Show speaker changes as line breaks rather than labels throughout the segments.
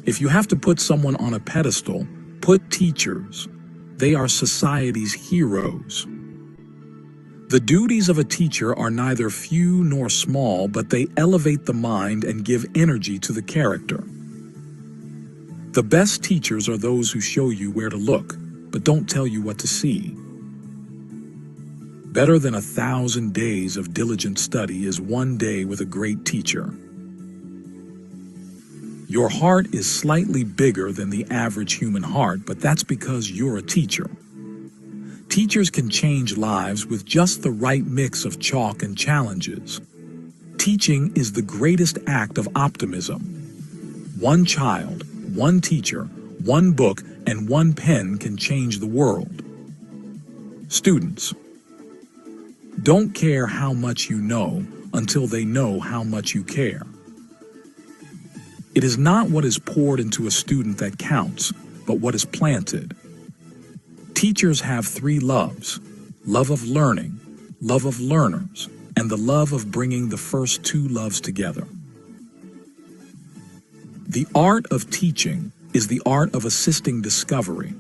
If you have to put someone on a pedestal, put teachers. They are society's heroes. The duties of a teacher are neither few nor small, but they elevate the mind and give energy to the character. The best teachers are those who show you where to look, but don't tell you what to see. Better than 1,000 days of diligent study is one day with a great teacher. Your heart is slightly bigger than the average human heart, but that's because you're a teacher. Teachers can change lives with just the right mix of chalk and challenges. Teaching is the greatest act of optimism. One child, one teacher, one book, and one pen can change the world. Students, don't care how much you know until they know how much you care. It is not what is poured into a student that counts, but what is planted. Teachers have 3 loves: love of learning, love of learners, and the love of bringing the first 2 loves together. The art of teaching is the art of assisting discovery.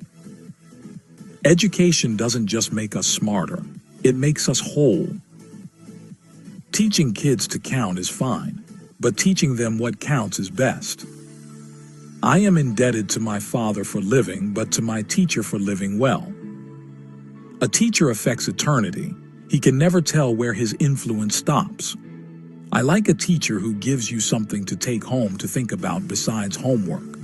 Education doesn't just make us smarter, it makes us whole. Teaching kids to count is fine, but teaching them what counts is best. I am indebted to my father for living, but to my teacher for living well. A teacher affects eternity. He can never tell where his influence stops. I like a teacher who gives you something to take home to think about besides homework.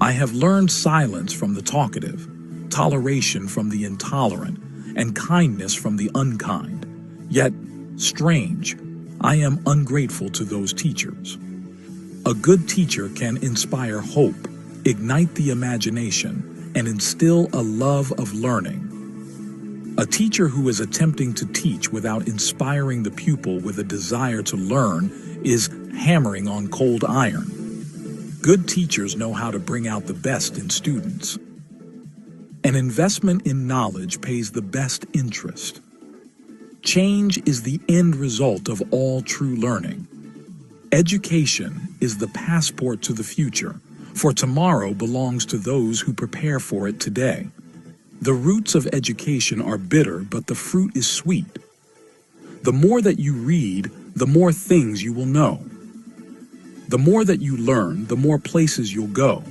I have learned silence from the talkative, toleration from the intolerant, and kindness from the unkind. Yet, strange, I am ungrateful to those teachers. A good teacher can inspire hope, ignite the imagination, and instill a love of learning. A teacher who is attempting to teach without inspiring the pupil with a desire to learn is hammering on cold iron. Good teachers know how to bring out the best in students. An investment in knowledge pays the best interest. Change is the end result of all true learning. Education is the passport to the future, for tomorrow belongs to those who prepare for it today. The roots of education are bitter, but the fruit is sweet. The more that you read, the more things you will know. The more that you learn, the more places you'll go.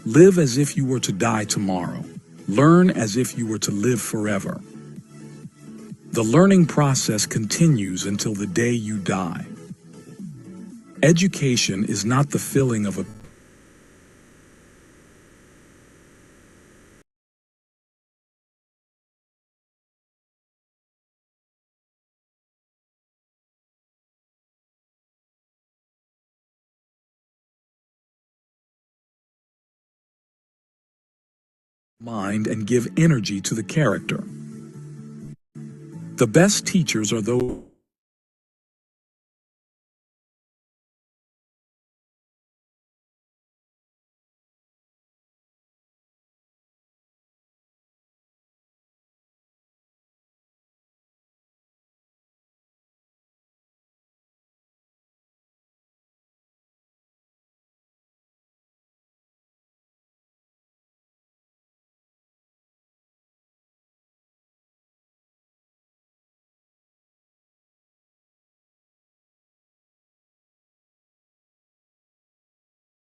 Live as if you were to die tomorrow. Learn as if you were to live forever. The learning process continues until the day you die. Education is not the filling of a mind and give energy to the character. The best teachers are those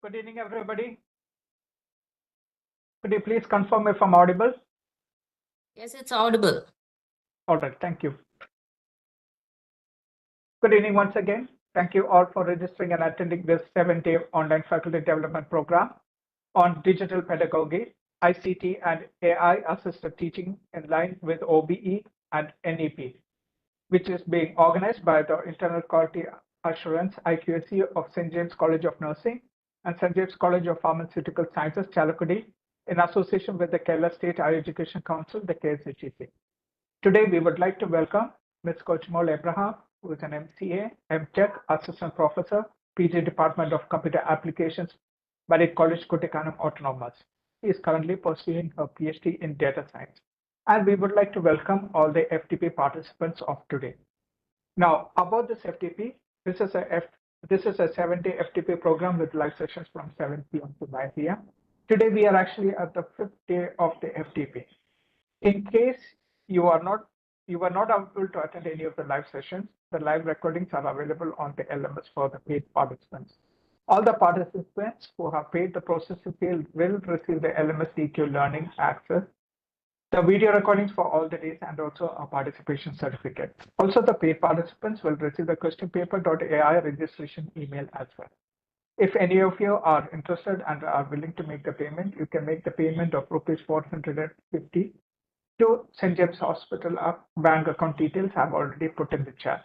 Good evening, everybody. Could you please confirm if I'm audible?
Yes, it's audible.
All right, thank you. Good evening once again. Thank you all for registering and attending this 7-day online faculty development program on digital pedagogy, ICT and AI assisted teaching in line with OBE and NEP, which is being organized by the Internal Quality Assurance IQAC of St. James College of Nursing and St. James College of Pharmaceutical Sciences, Chalakudy, in association with the Kerala State Higher Education Council, the KSHEC. Today, we would like to welcome Ms. Kochmol Abraham, who is an MCA, MTech, Assistant Professor, PG Department of Computer Applications, Barit College, Kuttakanam Autonomous. She is currently pursuing her PhD in Data Science. And we would like to welcome all the FDP participants of today. Now, about this FDP, this is a This is a 7-day FDP program with live sessions from 7 p.m. to 9 p.m. Today, we are actually at the 5th day of the FDP. In case you were not able to attend any of the live sessions, the live recordings are available on the LMS for the paid participants. All the participants who have paid the processing fee will receive the LMS DQ learning access, the video recordings for all the days, and also a participation certificate. Also, the paid participants will receive the questionpaper.ai registration email as well. If any of you are interested and are willing to make the payment, you can make the payment of rupees 450 to St. James Hospital. Bank account details have already put in the chat.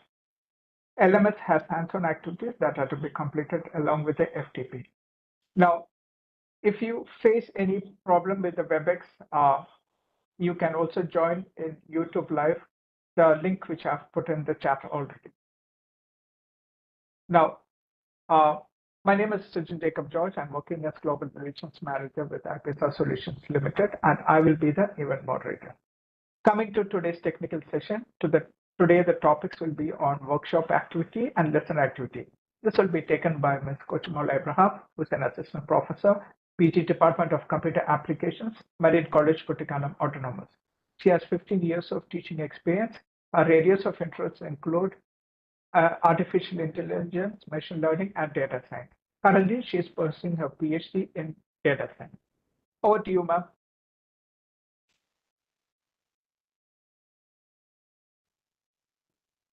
LMS has hands-on activities that are to be completed along with the FTP. Now, if you face any problem with the WebEx, you can also join in YouTube Live, the link which I've put in the chat already. Now, my name is Sujin Jacob George. I'm working as Global Relations Manager with IPSA Solutions Limited, and I will be the event moderator. Coming to today's technical session, today the topics will be on workshop activity and lesson activity. This will be taken by Ms. Kochimola Abraham, who is an assistant professor, PG Department of Computer Applications, Marine College, Kutikanam Autonomous. She has 15 years of teaching experience. Her areas of interest include artificial intelligence, machine learning, and data science. Currently, she is pursuing her PhD in data science. Over to you, ma'am.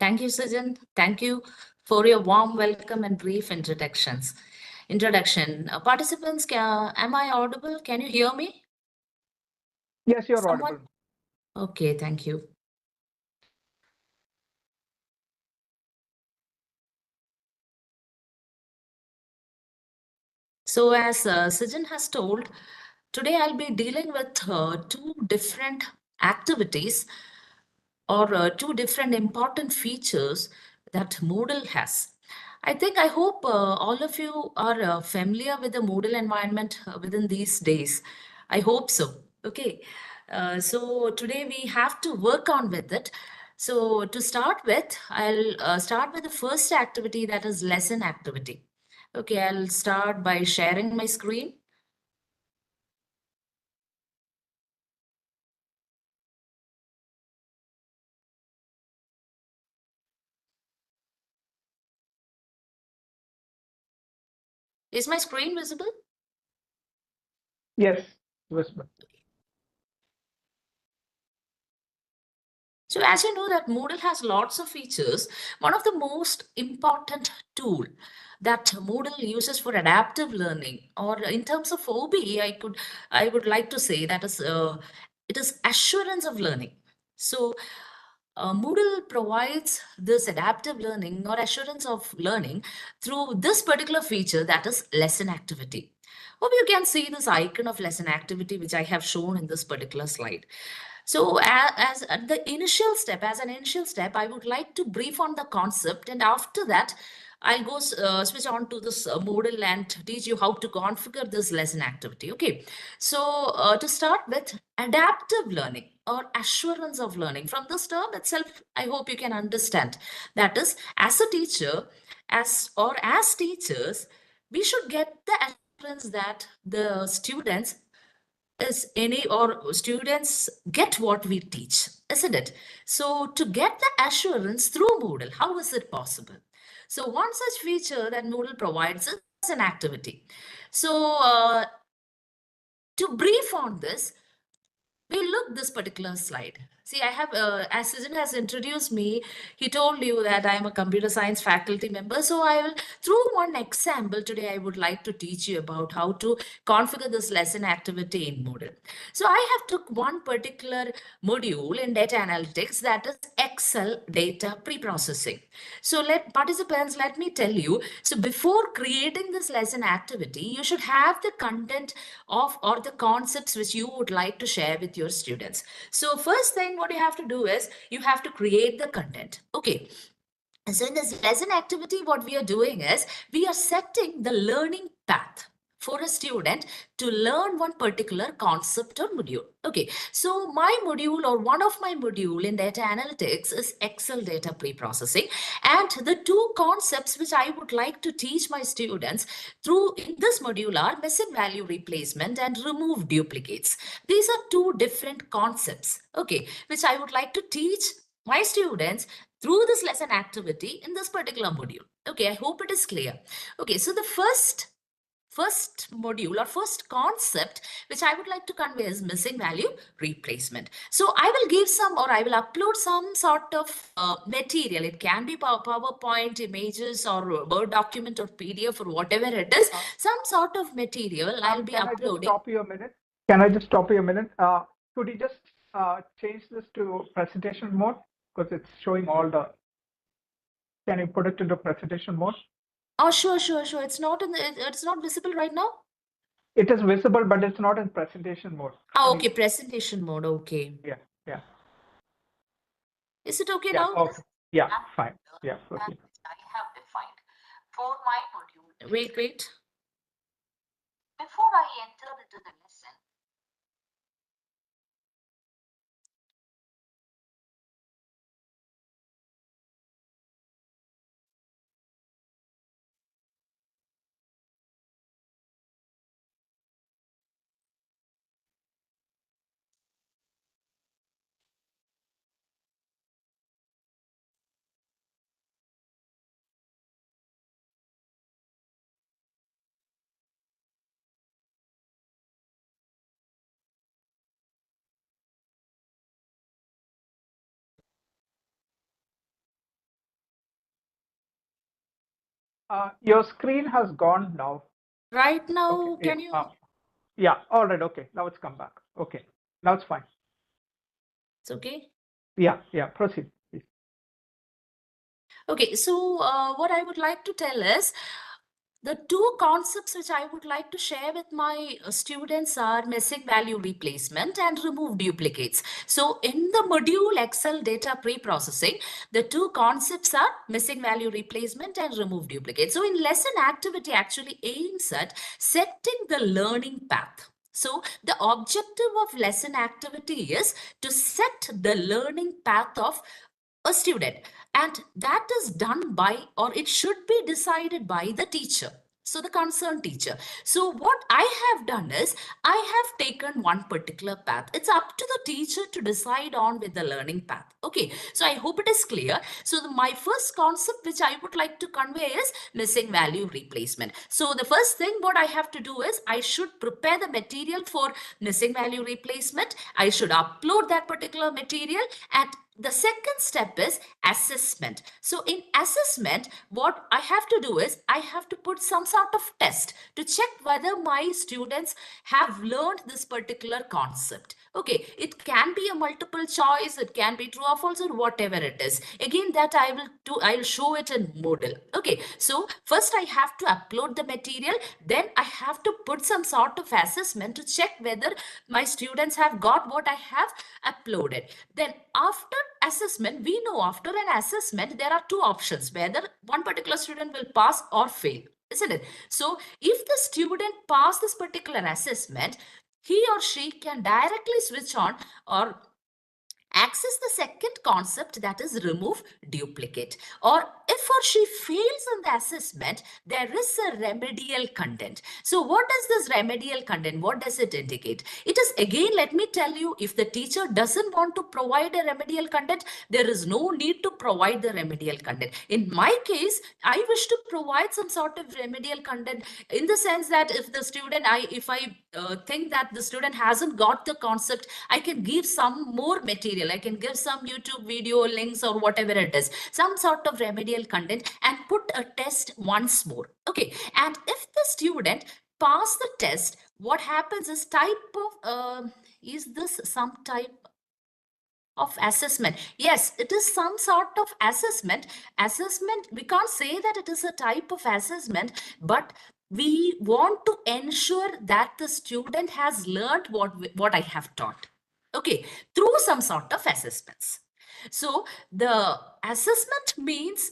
Thank you, Sujan. Thank you for your warm welcome and brief introductions. Participants, am I audible? Can you hear me?
Yes, you're audible.
Okay, thank you. So as Sujan has told, today I'll be dealing with two different activities or two different important features that Moodle has. I hope all of you are familiar with the Moodle environment within these days. I hope so. Okay. So today we have to work on with it. So to start with, I'll start with the first activity, that is lesson activity. Okay, I'll start by sharing my screen. Is my screen visible?
Yes, visible.
So as you know that Moodle has lots of features, one of the most important tool that Moodle uses for adaptive learning, or in terms of OBE, I would like to say that is it is assurance of learning. So Moodle provides this adaptive learning or assurance of learning through this particular feature, that is lesson activity. Hope you can see this icon of lesson activity which I have shown in this particular slide. So as an initial step, I would like to brief on the concept, and after that, I'll go switch on to this Moodle and teach you how to configure this lesson activity. Okay, so to start with, adaptive learning or assurance of learning. From this term itself, I hope you can understand. That is, as a teacher, as teachers, we should get the assurance that the students get what we teach, isn't it? So to get the assurance through Moodle, how is it possible? So one such feature that Moodle provides is an activity. So to brief on this, we look this particular slide. See, I have, as Sujan has introduced me, he told you that I am a computer science faculty member. So I will, through one example today, I would like to teach you about how to configure this lesson activity in Moodle. So I have took one particular module in data analytics, that is Excel data pre-processing. So participants, let me tell you, so before creating this lesson activity, you should have the content of or the concepts which you would like to share with your students. So first thing what you have to do is you have to create the content. Okay. So in this lesson activity, what we are doing is we are setting the learning path. for a student to learn one particular concept or module. Okay, so my module or one of my module in data analytics is Excel data pre-processing, and the two concepts which I would like to teach my students through in this module are missing value replacement and remove duplicates. These are two different concepts, okay, which I would like to teach my students through this lesson activity in this particular module. Okay, I hope it is clear. Okay, so the first module or first concept which I would like to convey is missing value replacement. So I will give some, or I will upload some sort of material. It can be PowerPoint images or Word document or PDF or whatever it is, some sort of material I'll be uploading.
Can I just stop you a minute? Can I just stop you a minute? Could you just change this to presentation mode? Because it's showing all the, can you put it into presentation mode?
Oh, sure. It's not it's not visible right now.
It is visible, but it's not in presentation mode.
Oh, okay, presentation mode. Okay.
Yeah.
Is it okay now?
Okay. Yeah, fine. Yeah. Okay.
I have defined for my module. Wait. Before I enter into the lesson,
Your screen has gone now.
right now,
Okay.
can you?
Yeah. All right. Okay. Now it's come back. Okay. Now it's fine.
It's okay.
Yeah. Proceed, please.
Okay, so what I would like to tell is the two concepts which I would like to share with my students are missing value replacement and remove duplicates. So in the module Excel data pre-processing, the two concepts are missing value replacement and remove duplicates. So in lesson activity actually aims at setting the learning path. So the objective of lesson activity is to set the learning path of a student, and that is done by, or it should be decided by, the teacher, so the concerned teacher. So what I have done is I have taken one particular path. It's up to the teacher to decide on with the learning path. Okay, so I hope it is clear. So my first concept which I would like to convey is missing value replacement. So the first thing what I have to do is I should prepare the material for missing value replacement. I should upload that particular material, and the second step is assessment. So in assessment, what I have to do is I have to put some sort of test to check whether my students have learned this particular concept. Okay, it can be a multiple choice, it can be true or false or whatever it is. Again, that I will show it in Moodle. Okay, so first I have to upload the material, then I have to put some sort of assessment to check whether my students have got what I have uploaded. Then after assessment, we know after an assessment there are two options, whether one particular student will pass or fail, isn't it? So if the student pass this particular assessment, he or she can directly switch on or access the second concept, that is remove duplicate. Or if or she fails in the assessment, there is a remedial content. So what is this remedial content? What does it indicate? It is, again, let me tell you, if the teacher doesn't want to provide a remedial content, there is no need to provide the remedial content. In my case, I wish to provide some sort of remedial content in the sense that if the student, if I think that the student hasn't got the concept, I can give some more material. I can give some YouTube video links or whatever it is, some sort of remedial content, and put a test once more. Okay, and if the student pass the test, what happens is is this some type of assessment? Yes, it is some sort of assessment. We can't say that it is a type of assessment, but we want to ensure that the student has learned what I have taught, okay, through some sort of assessments. So the assessment means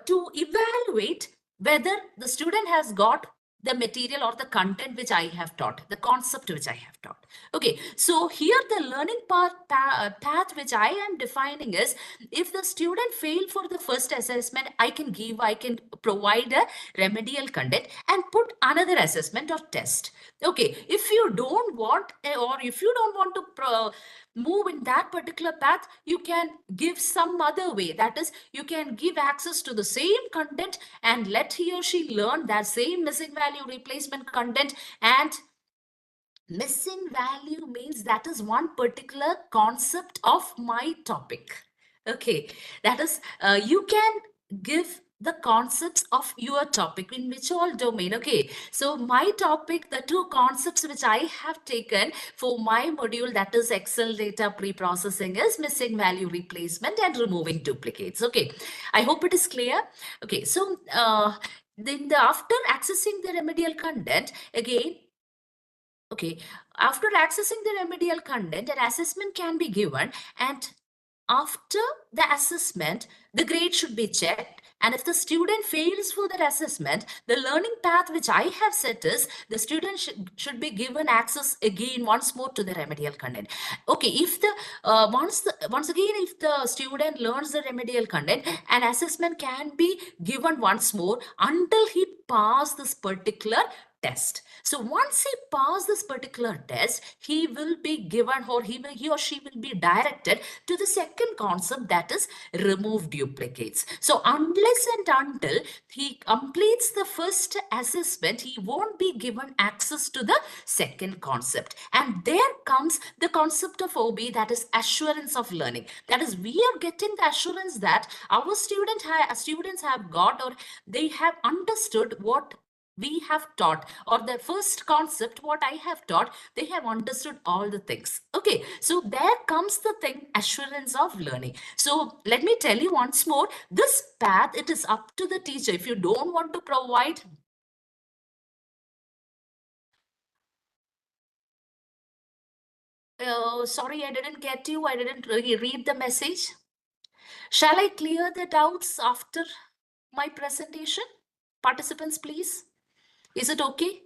to evaluate whether the student has got the material or the content which I have taught, the concept which I have taught. Okay, so here the learning path which I am defining is, if the student failed for the first assessment, I can provide a remedial content and put another assessment or test. Okay, if you don't want, or if you don't want to move in that particular path, you can give some other way. That is, you can give access to the same content and let he or she learn that same missing value replacement content. And missing value means that is one particular concept of my topic. Okay, that is, you can give the concepts of your topic in which all domain. Okay, so my topic, the two concepts which I have taken for my module, that is Excel data pre-processing, is missing value replacement and removing duplicates. Okay, I hope it is clear. Okay, so then after accessing the remedial content, again, okay, after accessing the remedial content, an assessment can be given, and after the assessment, the grade should be checked. And if the student fails for that assessment, the learning path which I have set is, the student should be given access again once more to the remedial content. Okay, if the once again, if the student learns the remedial content, an assessment can be given once more until he passes this particular test. So once he passes this particular test, he will be given, or he or she will be directed to the second concept, that is remove duplicates. So unless and until he completes the first assessment, he won't be given access to the second concept. And there comes the concept of OBE, that is assurance of learning. That is, we are getting the assurance that our students have got, or they have understood what we have taught, or the first concept what I have taught, they have understood all the things. Okay, so there comes the thing, assurance of learning. So let me tell you once more, this path, it is up to the teacher. If you don't want to provide, sorry, I didn't get you, I didn't really read the message. Shall I clear the doubts after my presentation? Participants, please. Is it okay?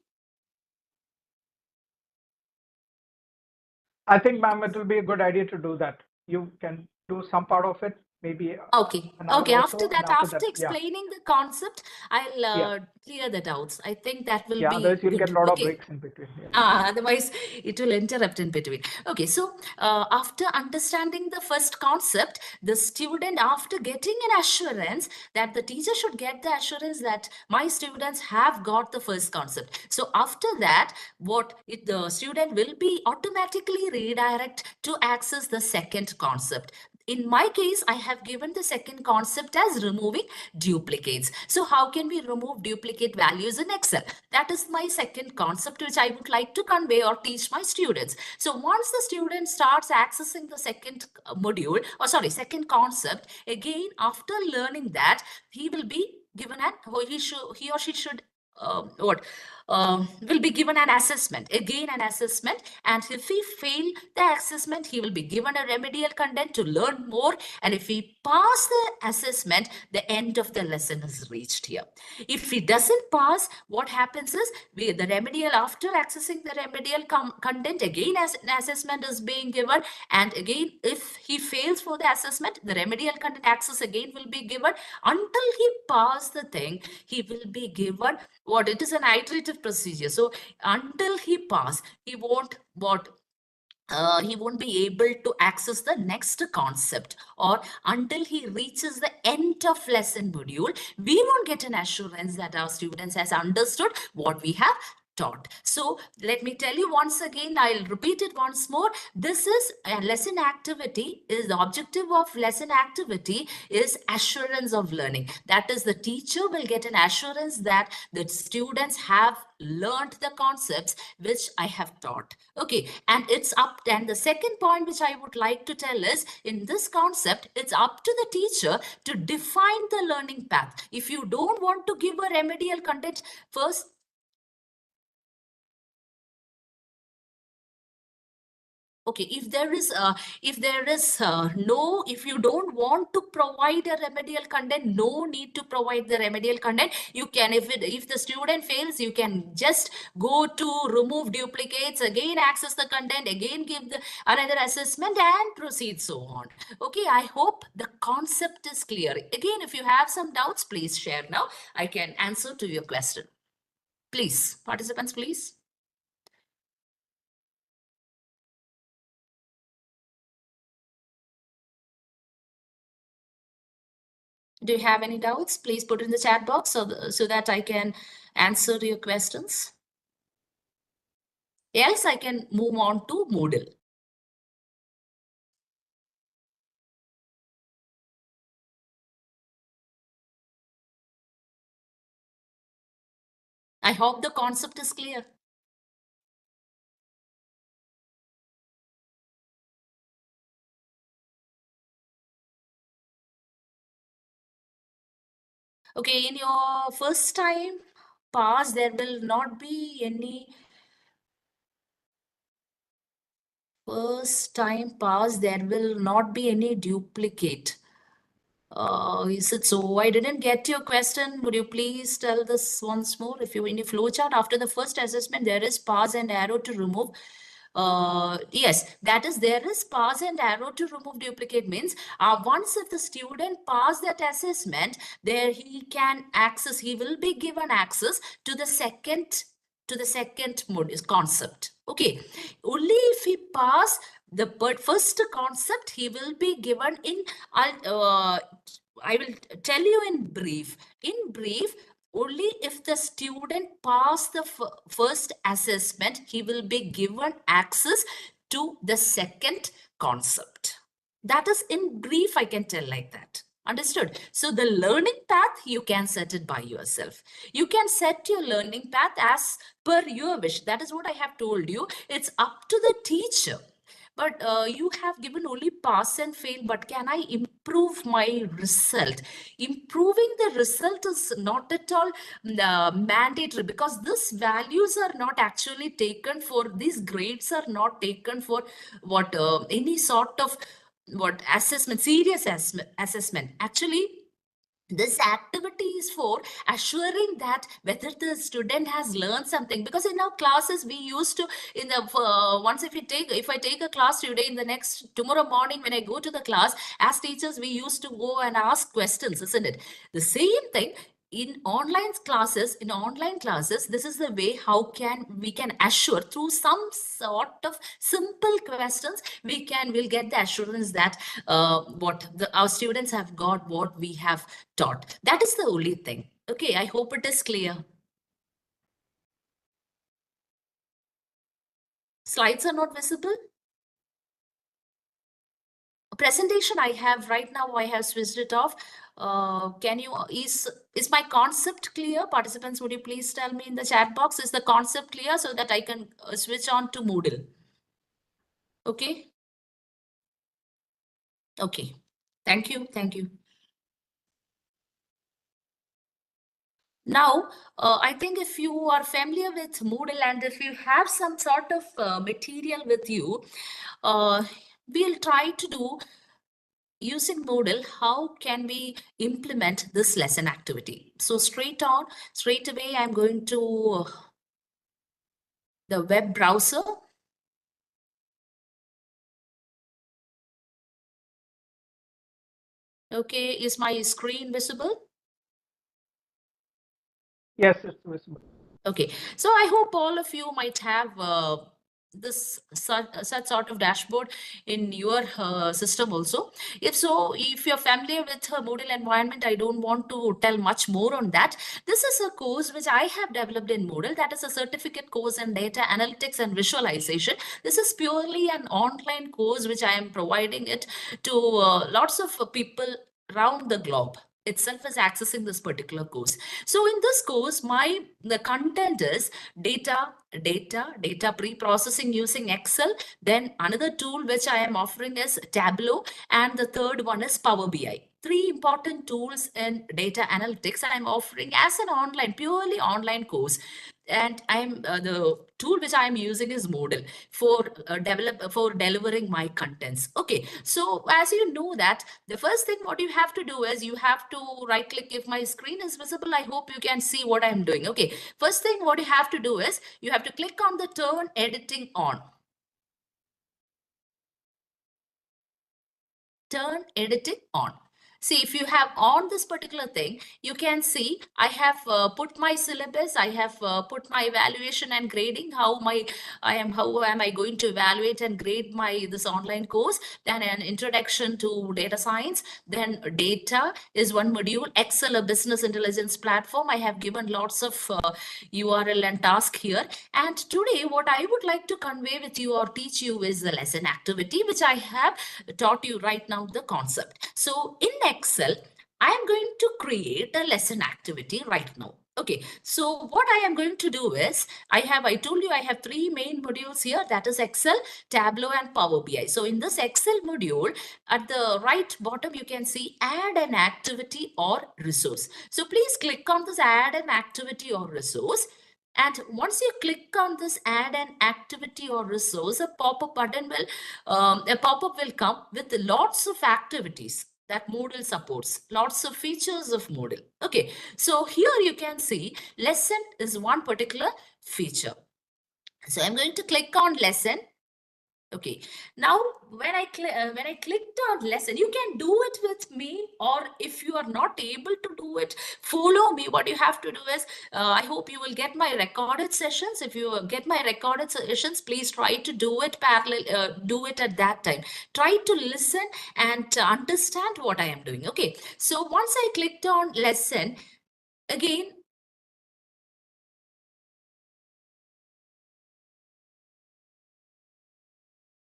I think, ma'am, it will be a good idea to do that. You can do some part of it, maybe
Okay.
an hour
Okay.
or
After
so, and
that,
after
after
that, yeah,
explaining the concept, I'll
yeah,
clear the doubts. I think that will
yeah.
be
Otherwise, you'll get a
good.
lot of
Okay.
breaks in between. Yeah.
Otherwise, it will interrupt in between. Okay, so after understanding the first concept, the student, after getting an assurance, that the teacher should get the assurance that my students have got the first concept. So after that, the student will be automatically redirect to access the second concept. In my case, I have given the second concept as removing duplicates. So how can we remove duplicate values in Excel? That is my second concept which I would like to convey or teach my students. So once the student starts accessing the second module, or sorry, second concept, again, after learning that, he will be given an, or he or she should will be given an assessment, again an assessment, and if he fail the assessment, he will be given a remedial content to learn more, and if he pass the assessment, the end of the lesson is reached here. If he doesn't pass, what happens is, the remedial, after accessing the remedial content, again as an assessment is being given, and again if he fails for the assessment, the remedial content access again will be given until he pass the thing. He will be given what it is, an iterative procedure. So until he pass, he won't be able to access the next concept, or until he reaches the end of lesson module, we won't get an assurance that our students has understood what we have taught. So let me tell you once again, I'll repeat it once more. This is a lesson activity, is the objective of lesson activity is assurance of learning. That is, the teacher will get an assurance that the students have learned the concepts which I have taught. Okay, and it's up, and the second point which I would like to tell is, in this concept, it's up to the teacher to define the learning path. If you don't want to give a remedial content first, Okay, if there is no, if you don't want to provide a remedial content, no need to provide the remedial content. You can, if the student fails, you can just go to remove duplicates, again access the content, again give the another assessment and proceed so on. Okay, I hope the concept is clear. Again, if you have some doubts, please share now. I can answer to your question. Please, participants, please. Do you have any doubts? Please put in the chat box so that I can answer your questions. Else I can move on to Moodle. I hope the concept is clear. Okay, in your first time pass, there will not be any first time pass, there will not be any duplicate. Is it so? I didn't get your question. Would you please tell this once more? If you in your flowchart after the first assessment, there is pass and arrow to remove. Yes, that is, there is pass and arrow to remove duplicate means once if the student pass that assessment, there he can access, he will be given access to the second module concept. Okay, only if he pass the first concept, he will be given in I will tell you in brief. In brief, only if the student pass the first assessment, he will be given access to the second concept. That is in brief, I can tell like that. Understood? So the learning path, you can set it by yourself. You can set your learning path as per your wish. That is what I have told you. It's up to the teacher. But you have given only pass and fail, but can I improve my result? Improving the result is not at all mandatory, because these values are not actually taken for, these grades are not taken for what any sort of what assessment, serious assessment. Actually, this activity is for assuring that whether the student has learned something, because in our classes we used to, in the once if I take a class today, in the next tomorrow morning when I go to the class, as teachers we used to go and ask questions, isn't it? The same thing in online classes, this is the way how can we can assure through some sort of simple questions, will get the assurance that our students have got what we have taught. That is the only thing. Okay, I hope it is clear. Slides are not visible. Presentation I have right now, I have switched it off. Can you, is my concept clear? Participants, would you please tell me in the chat box, is the concept clear so that I can switch on to Moodle? Okay. Okay. Thank you. Thank you. Now, I think if you are familiar with Moodle and if you have some sort of material with you, we'll try to do using Moodle, how can we implement this lesson activity? So straight away, I'm going to the web browser. Okay, is my screen visible?
Yes, it's visible.
Okay, so I hope all of you might have this such sort of dashboard in your system also. If so, if you're familiar with Moodle environment, I don't want to tell much more on that. This is a course which I have developed in Moodle. That is a certificate course in data analytics and visualization. This is purely an online course which I am providing it to lots of people around the globe. Itself is accessing this particular course. So in this course, the content is data pre-processing using Excel. Then another tool which I am offering is Tableau, and the third one is Power BI. Three important tools in data analytics I am offering as an purely online course. and I'm the tool which I am using is Moodle for delivering my contents. Okay, so as you know that the first thing what you have to do is you have to right click. If my screen is visible, I hope you can see what I'm doing. Okay, first thing what you have to do is you have to click on the turn editing on. Turn editing on. See, if you have on this particular thing, you can see I have put my syllabus, I have put my evaluation and grading, how am I going to evaluate and grade my this online course, then an introduction to data science, then data is one module, Excel, a business intelligence platform. I have given lots of URL and task here. And today what I would like to convey with you or teach you is the lesson activity, which I have taught you right now the concept. So in Excel, I am going to create a lesson activity right now. Okay, so what I am going to do is, I told you I have three main modules here, that is Excel, Tableau and Power BI. So in this Excel module, at the right bottom, you can see add an activity or resource. So please click on this add an activity or resource. And once you click on this add an activity or resource, a pop-up will come with lots of activities that Moodle supports, lots of features of Moodle. Okay, so here you can see lesson is one particular feature. So I'm going to click on lesson. Okay, now when I clicked on lesson, you can do it with me, or if you are not able to do it, follow me. What you have to do is, I hope you will get my recorded sessions. If you get my recorded sessions, please try to do it parallel, do it at that time. Try to listen and understand what I am doing. Okay, so once I clicked on lesson, again,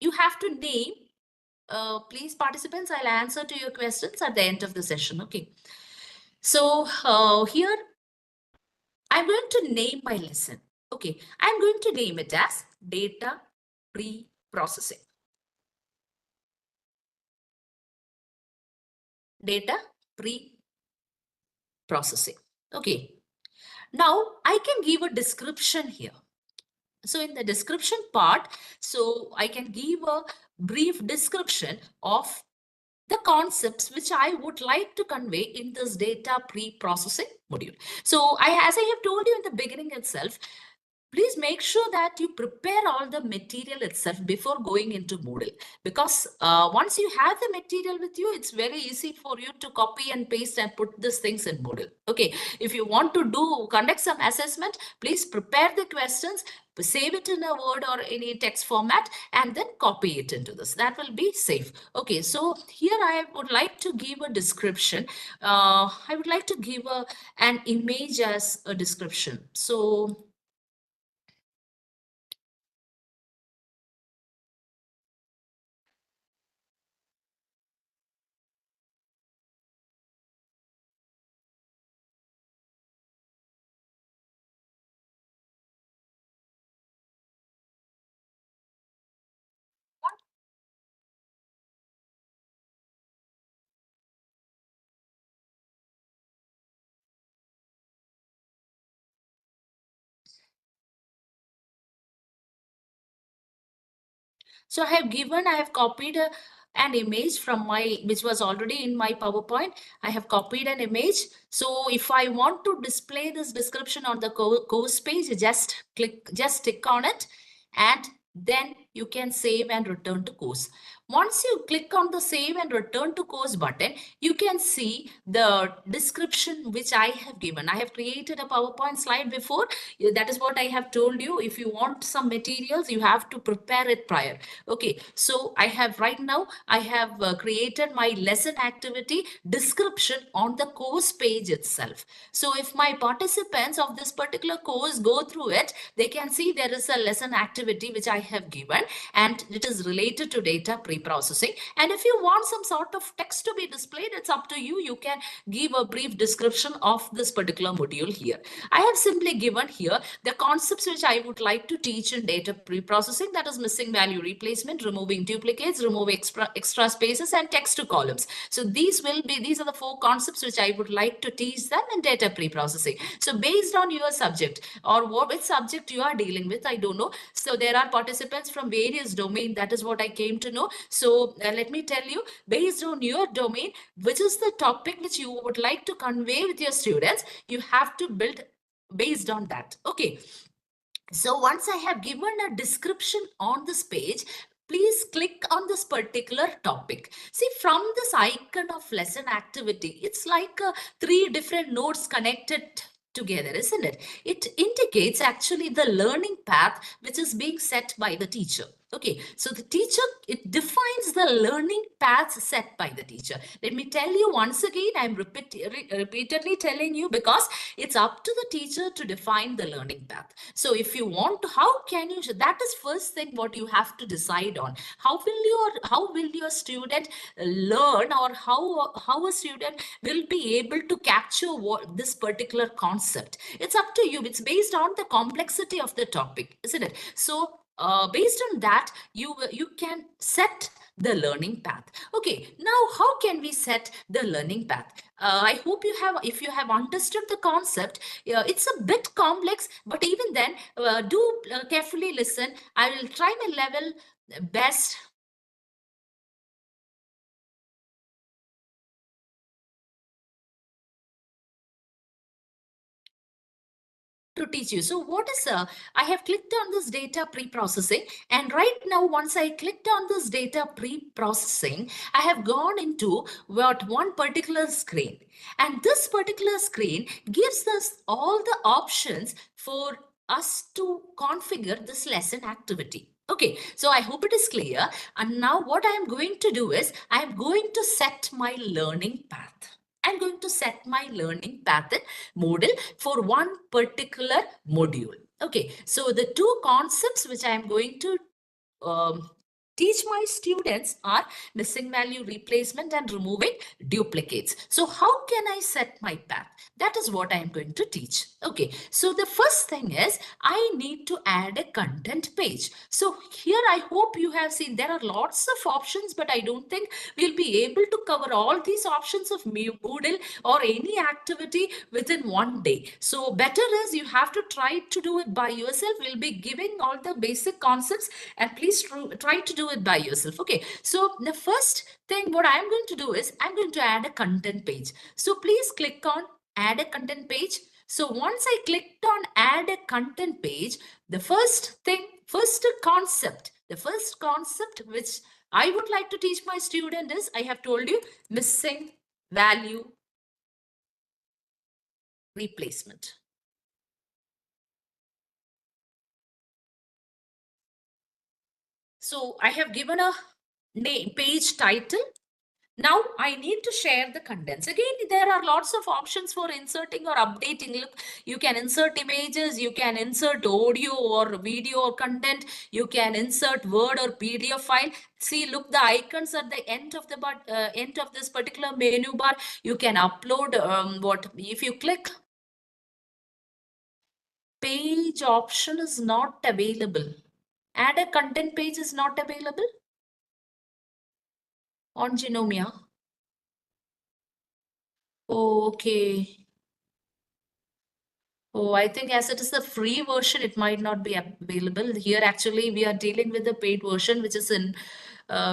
you have to name. Please, participants, I'll answer to your questions at the end of the session. Okay. So here, I'm going to name my lesson. Okay. I'm going to name it as data pre-processing. Data pre-processing. Okay. Now I can give a description here. So in the description part, so I can give a brief description of the concepts which I would like to convey in this data pre-processing module. So as I have told you in the beginning itself, please make sure that you prepare all the material itself before going into Moodle, because once you have the material with you, it's very easy for you to copy and paste and put these things in Moodle. Okay, if you want to conduct some assessment, please prepare the questions, save it in a Word or any text format, and then copy it into this. That will be safe. Okay, so here I would like to give a description. I would like to give an image as a description. So so I have copied an image from which was already in my PowerPoint. I have copied an image. So if I want to display this description on the course page, just click on it, and then you can save and return to course. Once you click on the save and return to course button, you can see the description which I have given. I have created a PowerPoint slide before. That is what I have told you. If you want some materials, you have to prepare it prior. Okay, so I have created my lesson activity description on the course page itself. So if my participants of this particular course go through it, they can see there is a lesson activity which I have given. given, and it is related to data pre-processing. And if you want some sort of text to be displayed, it's up to you. You can give a brief description of this particular module here. I have simply given here the concepts which I would like to teach in data pre-processing, that is missing value replacement, removing duplicates, removing extra spaces, and text to columns. So these are the 4 concepts which I would like to teach them in data pre-processing. So based on your subject or which subject you are dealing with, I don't know. So there are participants from various domains. That is what I came to know. So let me tell you, based on your domain, which is the topic which you would like to convey with your students, you have to build based on that. Okay. So once I have given a description on this page, please click on this particular topic. See, from this icon of lesson activity, it's like 3 different nodes connected together, isn't it? It indicates actually the learning path which is being set by the teacher. Okay, so the teacher, it defines the learning paths set by the teacher. Let me tell you once again, I'm repeatedly telling you, because it's up to the teacher to define the learning path. So if you want to, how can you, that is first thing what you have to decide on. How will your student learn, or how a student will be able to capture this particular concept? It's up to you. It's based on the complexity of the topic, isn't it? So based on that, you can set the learning path. Okay, now how can we set the learning path? I hope if you have understood the concept, it's a bit complex, but even then, do carefully listen. I will try my level best to teach you. So what is I have clicked on this data pre-processing, and right now once I clicked on this data pre-processing, I have gone into one particular screen, and this particular screen gives us all the options for us to configure this lesson activity. Okay, so I hope it is clear. And now what I am going to do is I am going to set my learning path. I'm going to set my learning path in Moodle for one particular module. Okay, so the 2 concepts which I am going to teach my students are missing value replacement and removing duplicates. So how can I set my path? That is what I am going to teach. Okay, so the first thing is I need to add a content page. So here I hope you have seen there are lots of options, but I don't think we'll be able to cover all these options of Moodle or any activity within one day. So better is you have to try to do it by yourself. We'll be giving all the basic concepts, and please try to do it by yourself. Okay, so the first thing what I'm going to do is I'm going to add a content page. So please click on add a content page. So once I clicked on add a content page, the first concept which I would like to teach my student is, I have told you, missing value replacement. So I have given a page title. Now I need to share the contents. Again, there are lots of options for inserting or updating. Look, you can insert images, you can insert audio or video or content, you can insert Word or PDF file. See, look, the icons at the end of this particular menu bar. You can upload if you click page option is not available. Add a content page is not available on Genomia. Okay. Oh, I think as it is the free version, it might not be available. Here, actually, we are dealing with the paid version, which is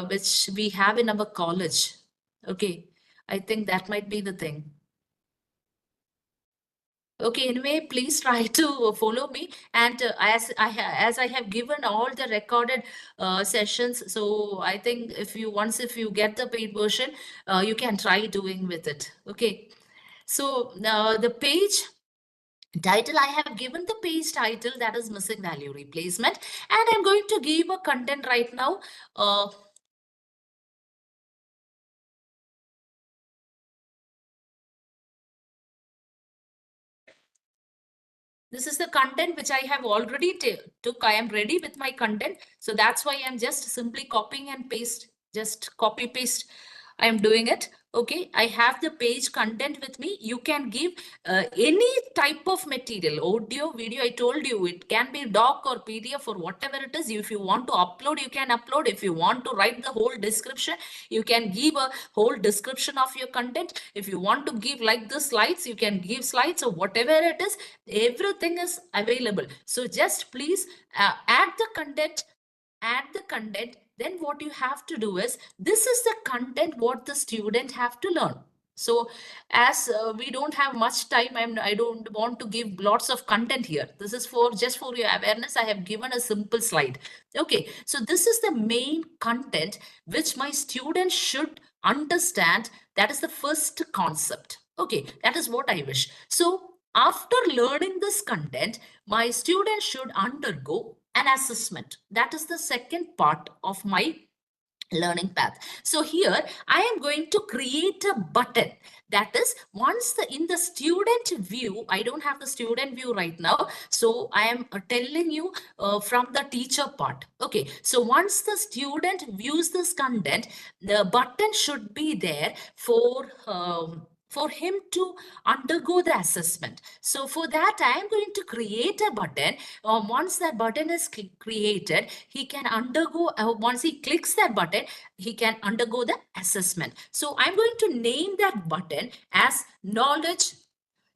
which we have in our college. Okay. I think that might be the thing. Okay, anyway, please try to follow me. And as I have given all the recorded sessions, so I think if you get the paid version, you can try doing with it. Okay. So the page title, I have given the page title, that is missing value replacement, and I'm going to give a content right now. This is the content which I have already took. I am ready with my content. So that's why I'm just simply copying and paste, just copy paste. I am doing it. Okay, I have the page content with me. You can give any type of material, audio, video. I told you it can be doc or PDF or whatever it is. If you want to upload, you can upload. If you want to write the whole description, you can give a whole description of your content. If you want to give like the slides, you can give slides or whatever it is. Everything is available. So just please add the content, then what you have to do is, this is the content what the student have to learn. So as we don't have much time, I don't want to give lots of content here. This is for just for your awareness. I have given a simple slide. Okay, so this is the main content which my students should understand. That is the first concept. Okay, that is what I wish. So after learning this content, my students should undergo an assessment. That is the second part of my learning path. So here I am going to create a button. That is, once in the student view, I don't have the student view right now, so I am telling you from the teacher part. Okay, so once the student views this content, the button should be there for him to undergo the assessment. So for that, I am going to create a button. Once that button is created, he can undergo, once he clicks that button, he can undergo the assessment. So I'm going to name that button as Knowledge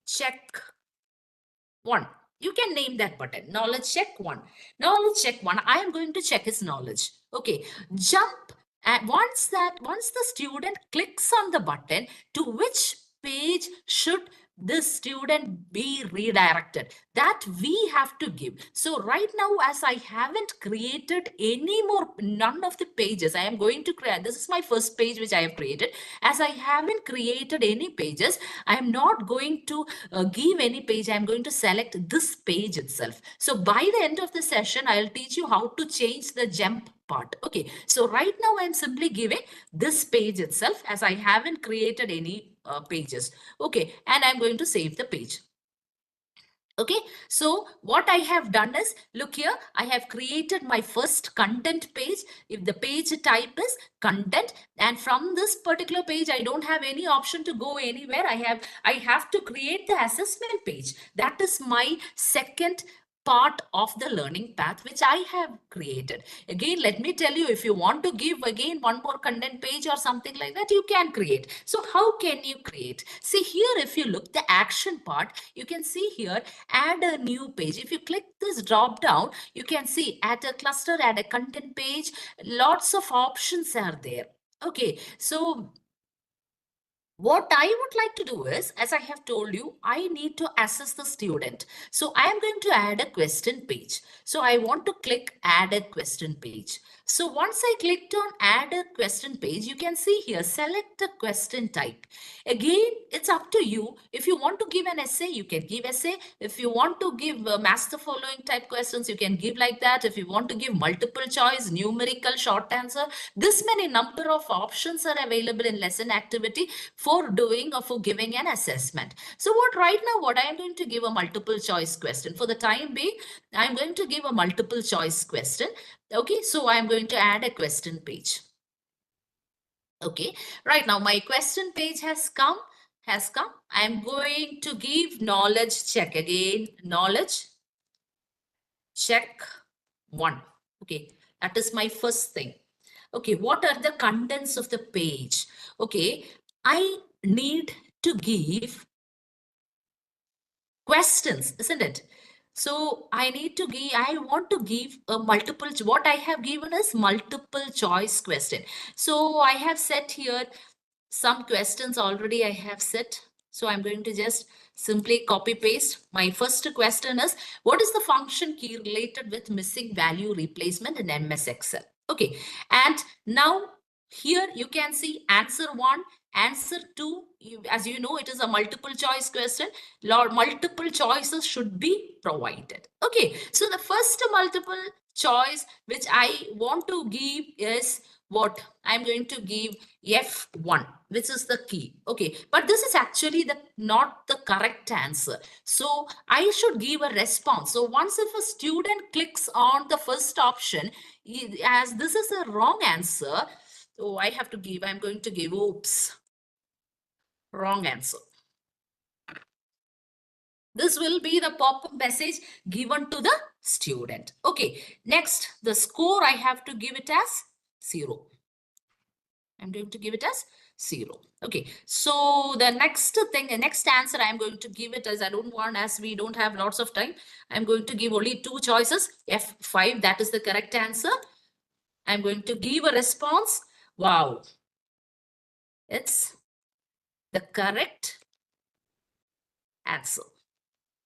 Check 1. You can name that button, Knowledge Check 1. Knowledge Check 1, I am going to check his knowledge. Okay, jump. And once the student clicks on the button, to which page should this student be redirected? That we have to give. So right now, as I haven't created any more, none of the pages, I am going to create, this is my first page which I have created. As I haven't created any pages, I am not going to give any page. I am going to select this page itself. So by the end of the session, I'll teach you how to change the jump part. Okay, so right now I'm simply giving this page itself, as I haven't created any pages. Okay, and I'm going to save the page. Okay, so what I have done is, look here, I have created my first content page. If the page type is content, and from this particular page, I don't have any option to go anywhere. I have to create the assessment page. That is my second part of the learning path which I have created. Again, let me tell you, if you want to give again one more content page or something like that, you can create. So how can you create? See here, if you look the action part, you can see here, add a new page. If you click this drop down, you can see add a cluster, add a content page. Lots of options are there. Okay, so what I would like to do is, as I have told you, I need to assess the student. So I am going to add a question page. So I want to click add a question page. So once I clicked on add a question page, you can see here, select the question type. Again, it's up to you. If you want to give an essay, you can give essay. If you want to give match the following type questions, you can give like that. If you want to give multiple choice, numerical, short answer, this many number of options are available in lesson activity for doing or for giving an assessment. So right now, what I am going to give a multiple choice question. For the time being, I'm going to give a multiple choice question. Okay, so I'm going to add a question page. Okay, right now my question page has come. I'm going to give knowledge check again. Knowledge check 1. Okay, that is my first thing. Okay, what are the contents of the page? Okay, I need to give questions, isn't it? So I want to give a multiple, what I have given is multiple choice question. So I have set here some questions already I have set. So I'm going to just simply copy paste. My first question is, what is the function key related with missing value replacement in MS Excel? Okay, and now here you can see answer 1, answer 2. As you know, it is a multiple choice question. Multiple choices should be provided. Okay, so the first multiple choice which I want to give is what I'm going to give F1, which is the key. Okay, but this is actually not the correct answer. So I should give a response. So once if a student clicks on the first option, as this is a wrong answer, so I'm going to give, oops, wrong answer. This will be the pop-up message given to the student. Okay, next, the score I have to give it as 0. I'm going to give it as 0. Okay, so the next thing, the next answer I'm going to give it as, I don't want, as we don't have lots of time, I'm going to give only 2 choices. F5, that is the correct answer. I'm going to give a response. Wow, it's the correct answer.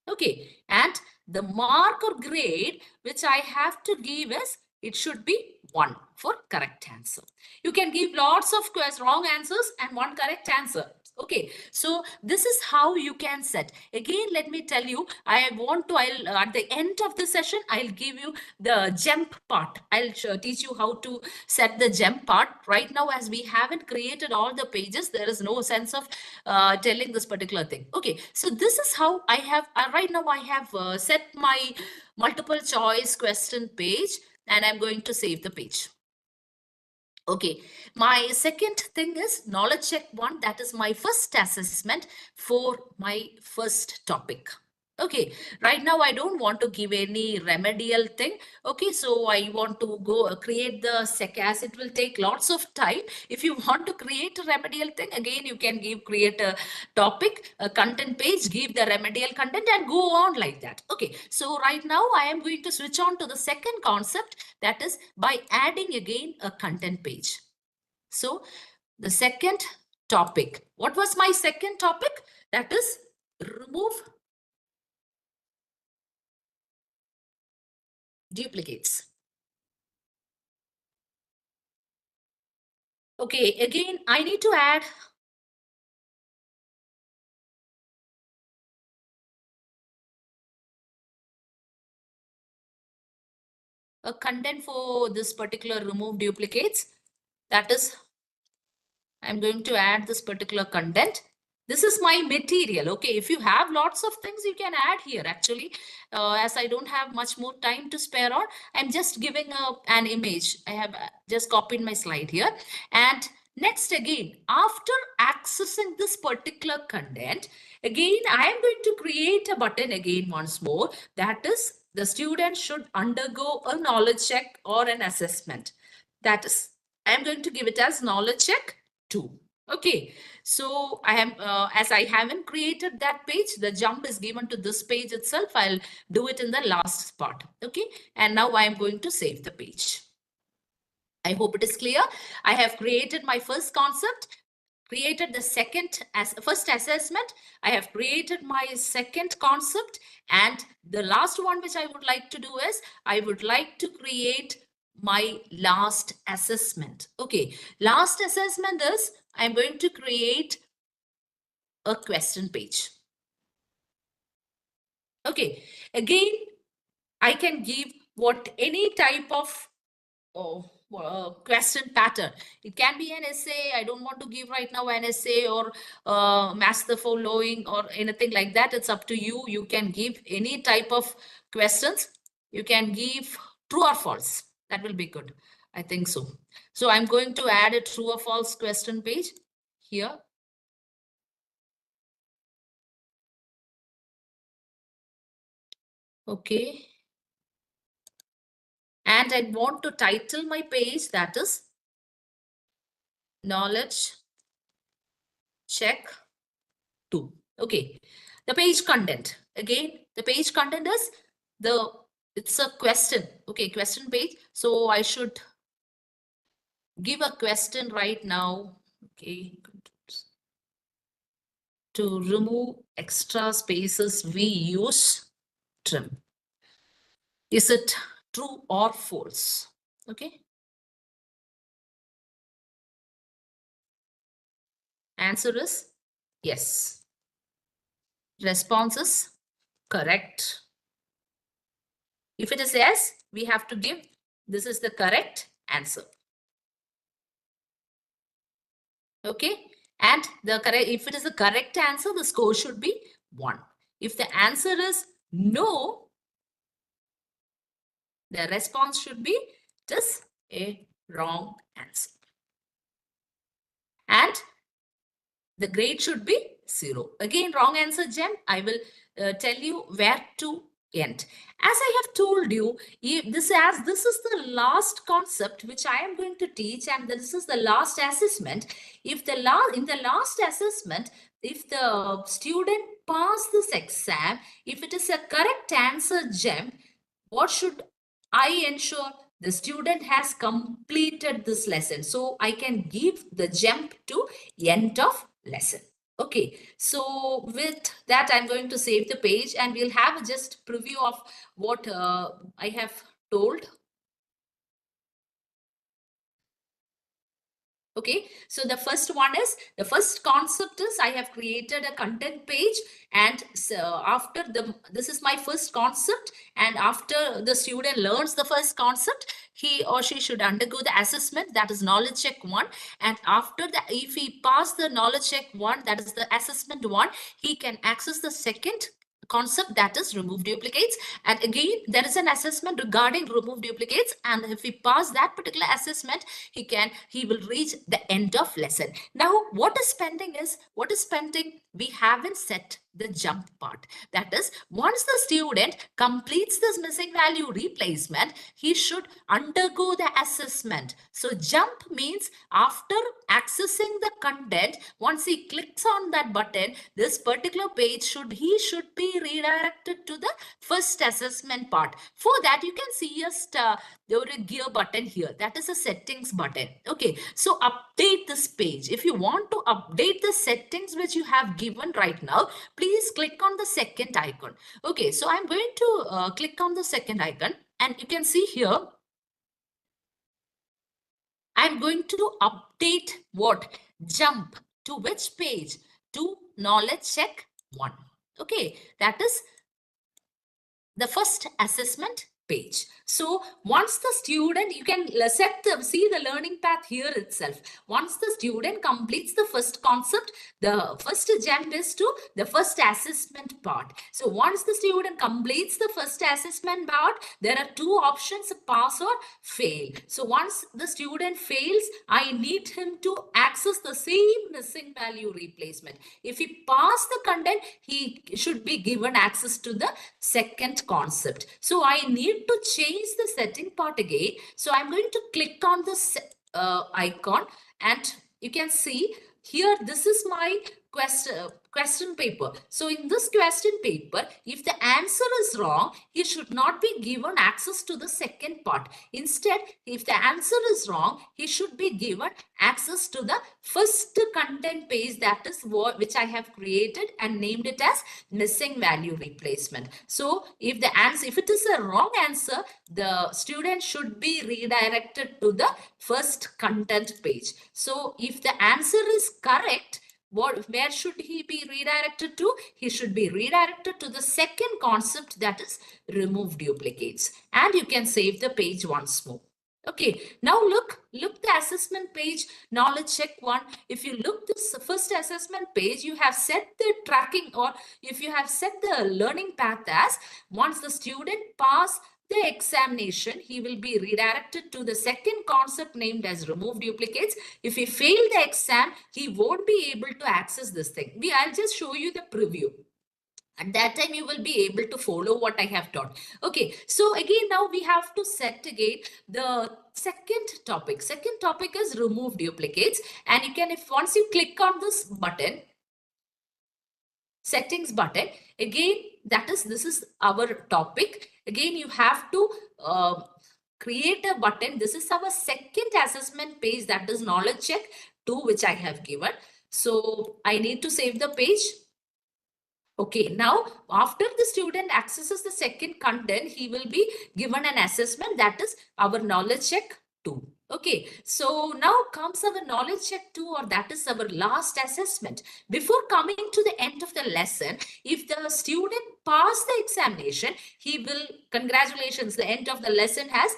Okay, and the mark or grade which I have to give is, it should be 1 for correct answer. You can give lots of wrong answers and 1 correct answer. Okay, so this is how you can set. Again, let me tell you, I'll at the end of the session, I'll give you the jump part. I'll teach you how to set the jump part. Right now, as we haven't created all the pages, there is no sense of telling this particular thing. Okay, so this is how I have, right now I have set my multiple choice question page, and I'm going to save the page. Okay, my second thing is knowledge check 1. That is my first assessment for my first topic. Okay, right now I don't want to give any remedial thing. Okay, so I want to go create the as it will take lots of time. If you want to create a remedial thing, again, you can create a topic, a content page, give the remedial content and go on like that. Okay, so right now I am going to switch on to the second concept, that is by adding again a content page. So the second topic, what was my second topic? That is remove duplicates. Okay, again, I need to add a content for this particular remove duplicates. That is, I'm going to add this particular content. This is my material. Okay, if you have lots of things you can add here. Actually, as I don't have much more time to spare on, I'm just giving an image. I have just copied my slide here. And next, again, after accessing this particular content, again, I am going to create a button again once more. That is, the student should undergo a knowledge check or an assessment. That is, I am going to give it as knowledge check 2. Okay, so I am as I haven't created that page, the jump is given to this page itself. I'll do it in the last part. Okay, and now I am going to save the page. I hope it is clear. I have created my first concept, created the first assessment. I have created my second concept, and the last one which I would like to do is I would like to create my last assessment. Okay, last assessment is I'm going to create a question page. Okay, again, I can give any type of question pattern. It can be an essay. I don't want to give right now an essay or match the following or anything like that. It's up to you. You can give any type of questions. You can give true or false. That will be good. I think so. So I'm going to add a true or false question page here. Okay. And I want to title my page, that is knowledge check 2. Okay. The page content. Again, the page content is it's a question. Okay, question page. So I should give a question right now. Okay. To remove extra spaces, we use trim. Is it true or false? Okay. Answer is yes. Response is correct. If it is yes, we have to give this is the correct answer. Okay, and if it is the correct answer, the score should be 1. If the answer is no, the response should be just a wrong answer. And the grade should be 0. Again, wrong answer, Gem. I will tell you where to end. As I have told you, this is the last concept which I am going to teach, and this is the last assessment. If in the last assessment, if the student pass this exam, if it is a correct answer, Gem, what should I ensure? The student has completed this lesson. So I can give the jump to end of lesson. Okay, so with that, I'm going to save the page and we'll have just preview of what I have told. Okay, so the first concept is I have created a content page, and so this is my first concept, and after the student learns the first concept, he or she should undergo the assessment, that is knowledge check 1, and after that, if he passed the knowledge check 1, that is the assessment 1, he can access the second concept, that is remove duplicates, and again there is an assessment regarding remove duplicates, and if he pass that particular assessment, he will reach the end of lesson. Now what is pending, we haven't set the jump part. That is, once the student completes this missing value replacement, he should undergo the assessment. So jump means after accessing the content, once he clicks on that button, this particular page should be redirected to the first assessment part. For that, you can see a gear button here, that is a settings button. Okay, so update this page. If you want to update the settings which you have given right now, please click on the second icon. Okay, so I'm going to click on the second icon, and you can see here I'm going to update what? Jump to which page? To knowledge check 1. Okay, that is the first assessment page. So once the student, you can see the learning path here itself. Once the student completes the first concept, the first jump is to the first assessment part. So once the student completes the first assessment part, there are two options, pass or fail. So once the student fails, I need him to access the same missing value replacement. If he pass the content, he should be given access to the second concept. So I need to change the setting part again. So I'm going to click on this icon, and you can see here, this is my question paper. So in this question paper, if the answer is wrong, he should not be given access to the second part. Instead, if the answer is wrong, he should be given access to the first content page, that is which I have created and named it as missing value replacement. So if it is a wrong answer, the student should be redirected to the first content page. So if the answer is correct, where should he be redirected to? He should be redirected to the second concept, that is remove duplicates. And you can save the page once more. Okay, now look the assessment page, knowledge check 1. If you look this first assessment page, you have set the tracking, or if you have set the learning path as once the student pass the examination, he will be redirected to the second concept named as remove duplicates. If he fail the exam, he won't be able to access this thing. I'll just show you the preview. At that time, you will be able to follow what I have taught. Okay, so again, now we have to set again the second topic. Second topic is remove duplicates. And you can, once you click on this button, settings button, again, this is our topic. Again, you have to create a button. This is our second assessment page, that is knowledge check 2, which I have given. So I need to save the page. Okay, now after the student accesses the second content, he will be given an assessment, that is our knowledge check 2. Okay, so now comes our knowledge check 2, or that is our last assessment. Before coming to the end of the lesson, if the student pass the examination, he will, congratulations, the end of the lesson has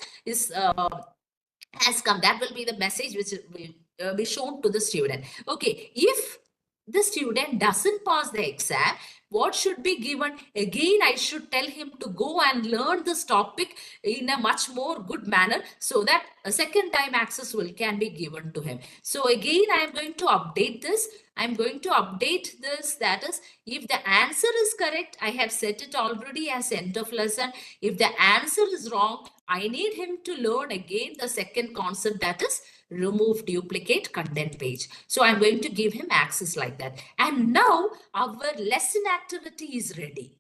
come. That will be the message which will be shown to the student. Okay, if the student doesn't pass the exam, what should be given? Again, I should tell him to go and learn this topic in a much more good manner, so that a second time access can be given to him. So again, I am going to update this. I'm going to update this. That is, if the answer is correct, I have set it already as end of lesson. If the answer is wrong, I need him to learn again the second concept, that is remove duplicate content page. So I'm going to give him access like that. And now our lesson activity is ready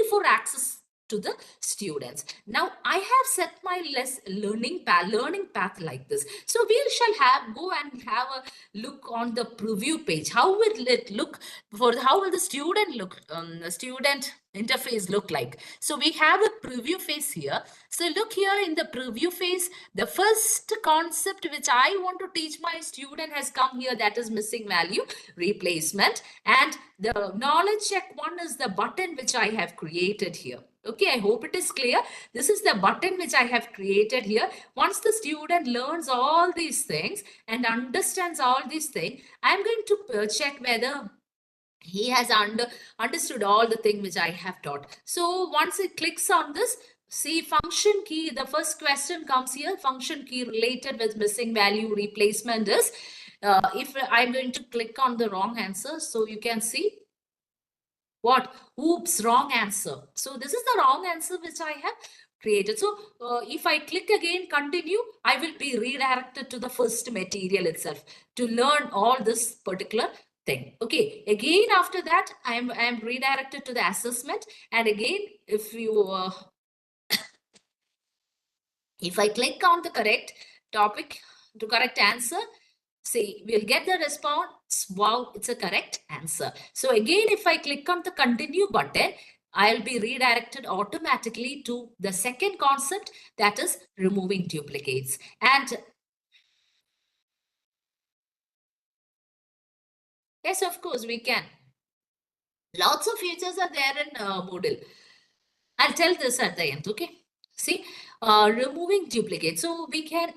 for access to the students. Now I have set my learning path like this. So we shall go and have a look on the preview page. How will it look? How will the student look? The student interface look like? So we have a preview phase here. So look here in the preview phase, the first concept which I want to teach my student has come here, that is missing value replacement. And the knowledge check one is the button which I have created here. Okay, I hope it is clear. This is the button which I have created here. Once the student learns all these things and understands all these things, I'm going to check whether he has understood all the thing which I have taught. So once he clicks on this, see function key, the first question comes here, function key related with missing value replacement is, if I'm going to click on the wrong answer, so you can see what? Oops, wrong answer. So this is the wrong answer which I have created. So if I click again, continue, I will be redirected to the first material itself to learn all this particular thing. Okay, again after that, I am redirected to the assessment. And again, if you if I click on the correct topic to correct answer, see, we'll get the response. Wow, it's a correct answer. So again, if I click on the continue button, I'll be redirected automatically to the second concept, that is removing duplicates. And yes, of course, we can. Lots of features are there in Moodle. I'll tell this at the end, okay? See, removing duplicates. So we can,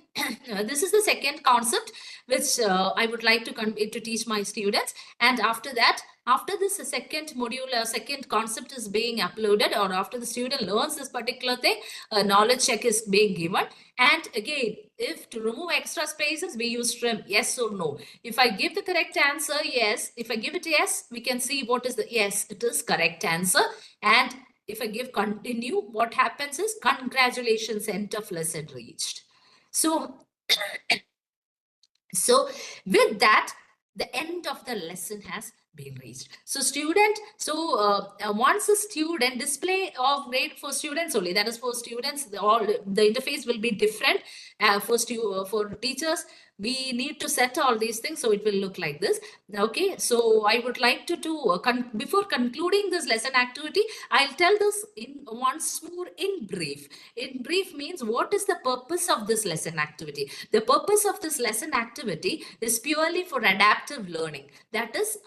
this is the second concept which I would like to teach my students. And after that, after this second module, second concept is being uploaded, or after the student learns this particular thing, a knowledge check is being given. And again, if to remove extra spaces, we use trim, yes or no. If I give the correct answer, yes. If I give it yes, we can see what is the yes, it is correct answer. And if I give continue, what happens is congratulations, end of lesson reached. So, so with that, the end of the lesson has been reached. So student, once a student display of grade for students only, that is for students, the interface will be different. For teachers, we need to set all these things, so it will look like this. Okay, so I would like to do before concluding this lesson activity, I'll tell this in once more in brief. In brief means, what is the purpose of this lesson activity? The purpose of this lesson activity is purely for adaptive learning. That is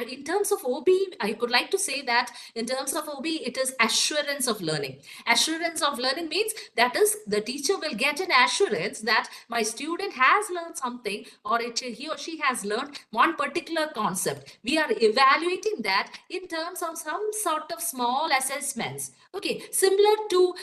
in terms of OBE, I could like to say that in terms of OBE, it is assurance of learning. Assurance of learning means, that is, the teacher will get an assurance that my student has learned something, or he or she has learned one particular concept. We are evaluating that in terms of some sort of small assessments. Okay, similar to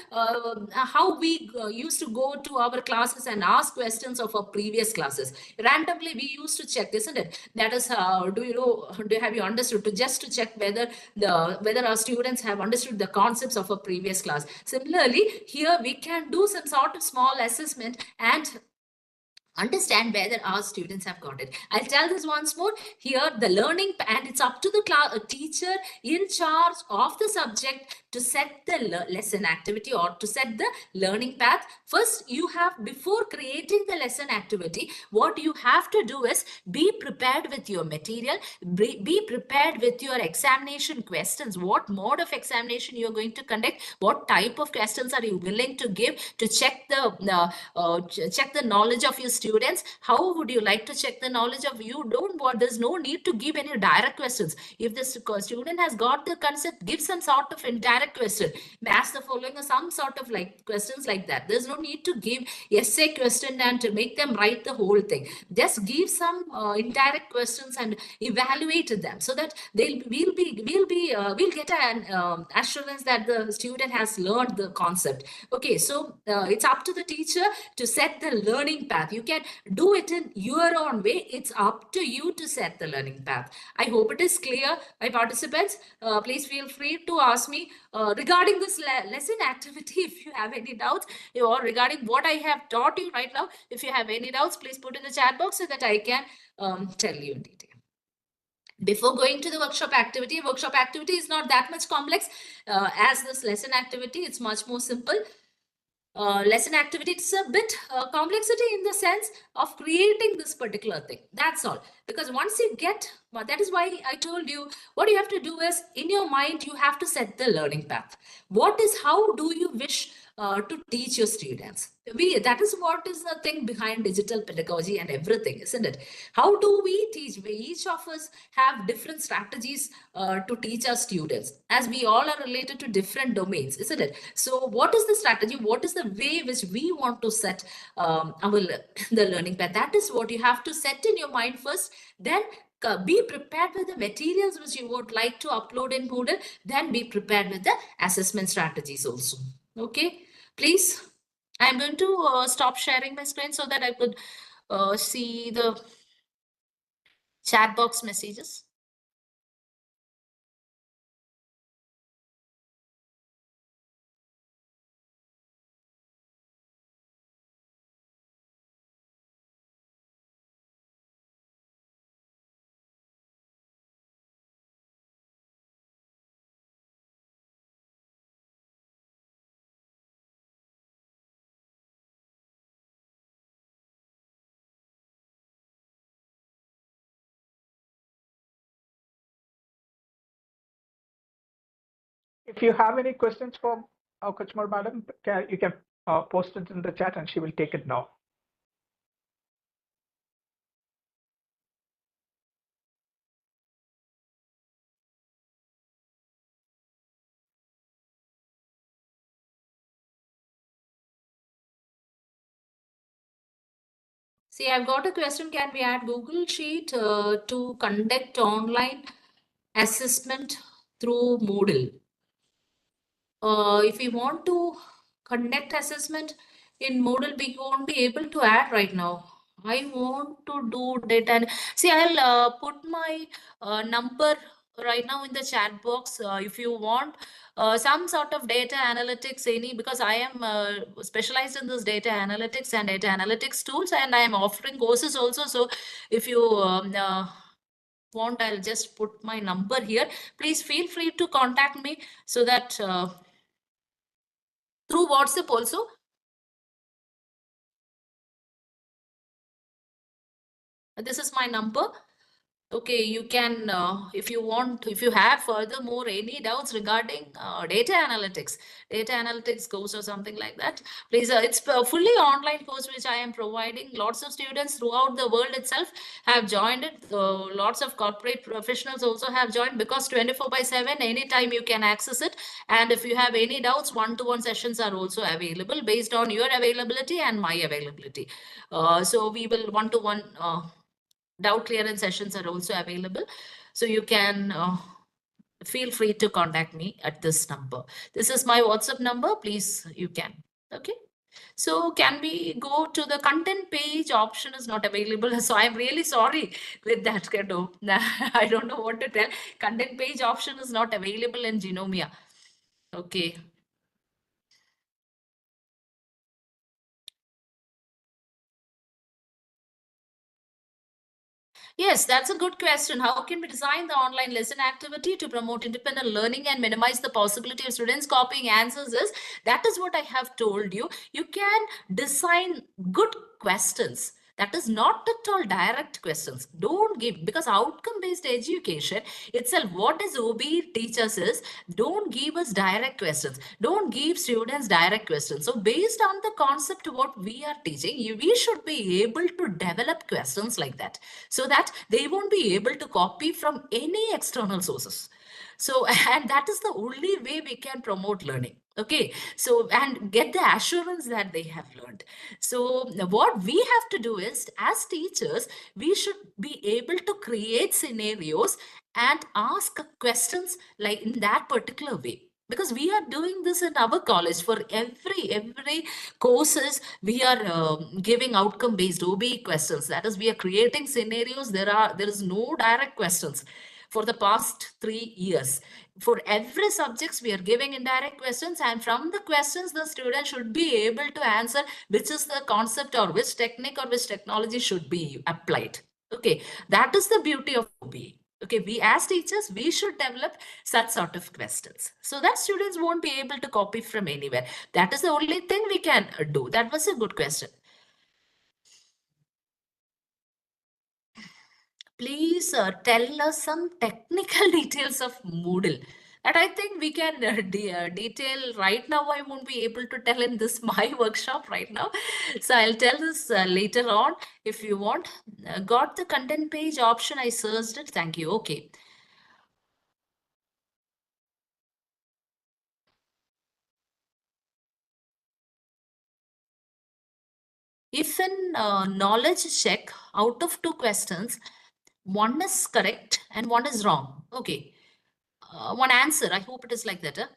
how we used to go to our classes and ask questions of our previous classes. Randomly, we used to check, isn't it? That is, have you understood? Just to check whether our students have understood the concepts of a previous class. Similarly, here we can do some sort of small assessment and understand whether our students have got it. I'll tell this once more. Here, the learning, and it's up to the teacher in charge of the subject to set the lesson activity, or to set the learning path. First, you have, before creating the lesson activity, what you have to do is be prepared with your material, be prepared with your examination questions. What mode of examination you're going to conduct, what type of questions are you willing to give to check the knowledge of your students, how would you like to check the knowledge of you? Don't want, there's no need to give any direct questions. If the student has got the concept, give some sort of indirect question. Ask the following or some sort of like questions like that. There's no need to give essay question and to make them write the whole thing. Just give some indirect questions and evaluate them so that we'll get an assurance that the student has learned the concept. Okay, so it's up to the teacher to set the learning path. You can do it in your own way. It's up to you to set the learning path. I hope it is clear. My participants, please feel free to ask me regarding this lesson activity if you have any doubts, or regarding what I have taught you right now. If you have any doubts, please put in the chat box so that I can tell you in detail. Before going to the workshop activity is not that much complex as this lesson activity. It's much more simple. Lesson activity, it's a bit complexity in the sense of creating this particular thing. That's all. Because once you get, that is why I told you, what you have to do is, in your mind, you have to set the learning path. How do you wish to teach your students? That is what is the thing behind digital pedagogy and everything, isn't it? How do we teach? Each of us have different strategies to teach our students, as we all are related to different domains, isn't it? So what is the strategy? What is the way which we want to set the learning path? That is what you have to set in your mind first. Then be prepared with the materials which you would like to upload in Moodle. Then be prepared with the assessment strategies also. Okay, please. I'm going to stop sharing my screen so that I could see the chat box messages.
If you have any questions for our Kuchmar madam, you can post it in the chat and she will take it now.
See, I've got a question. Can we add Google Sheet to conduct online assessment through Moodle? If we want to conduct assessment in Moodle, we won't be able to add right now. I want to do data. And see, I'll put my number right now in the chat box. If you want some sort of data analytics, because I am specialized in this data analytics and data analytics tools, and I am offering courses also. So if you want, I'll just put my number here. Please feel free to contact me so that through WhatsApp also. This is my number. Okay, you can, if you want, if you have furthermore any doubts regarding data analytics course or something like that, please, it's a fully online course which I am providing. Lots of students throughout the world itself have joined it. Lots of corporate professionals also have joined, because 24/7, anytime you can access it. And if you have any doubts, one-to-one sessions are also available based on your availability and my availability. So we will one-to-one doubt clearance sessions are also available. So you can feel free to contact me at this number. This is my WhatsApp number. Please, you can. Okay. So can we go to the content page? Option is not available. So I'm really sorry with that. I don't know what to tell. Content page option is not available in Genomia. Okay. Yes, that's a good question. How can we design the online lesson activity to promote independent learning and minimize the possibility of students copying answers? That is what I have told you. You can design good questions That is not at all direct questions. Don't give, because outcome-based education itself, what does OBE teach us is, don't give us direct questions. Don't give students direct questions. So based on the concept what we are teaching, we should be able to develop questions like that, so that they won't be able to copy from any external sources. So, and that is the only way we can promote learning. Okay, so and get the assurance that they have learned. So what we have to do is, as teachers, we should be able to create scenarios and ask questions like in that particular way, because we are doing this in our college. For every courses we are giving outcome based OBE questions. That is, we are creating scenarios. There is no direct questions for the past 3 years. For every subjects, we are giving indirect questions, and from the questions, the student should be able to answer which is the concept or which technique or which technology should be applied. Okay, that is the beauty of OBE. Okay, we as teachers, we should develop such sort of questions so that students won't be able to copy from anywhere. That is the only thing we can do. That was a good question. Please tell us some technical details of Moodle. And I think we can detail right now. I won't be able to tell in this my workshop right now. So I'll tell this later on if you want. Got the content page option. I searched it. Thank you. Okay. If in knowledge check, out of 2 questions, one is correct and one is wrong. Okay. One answer. I hope it is like that.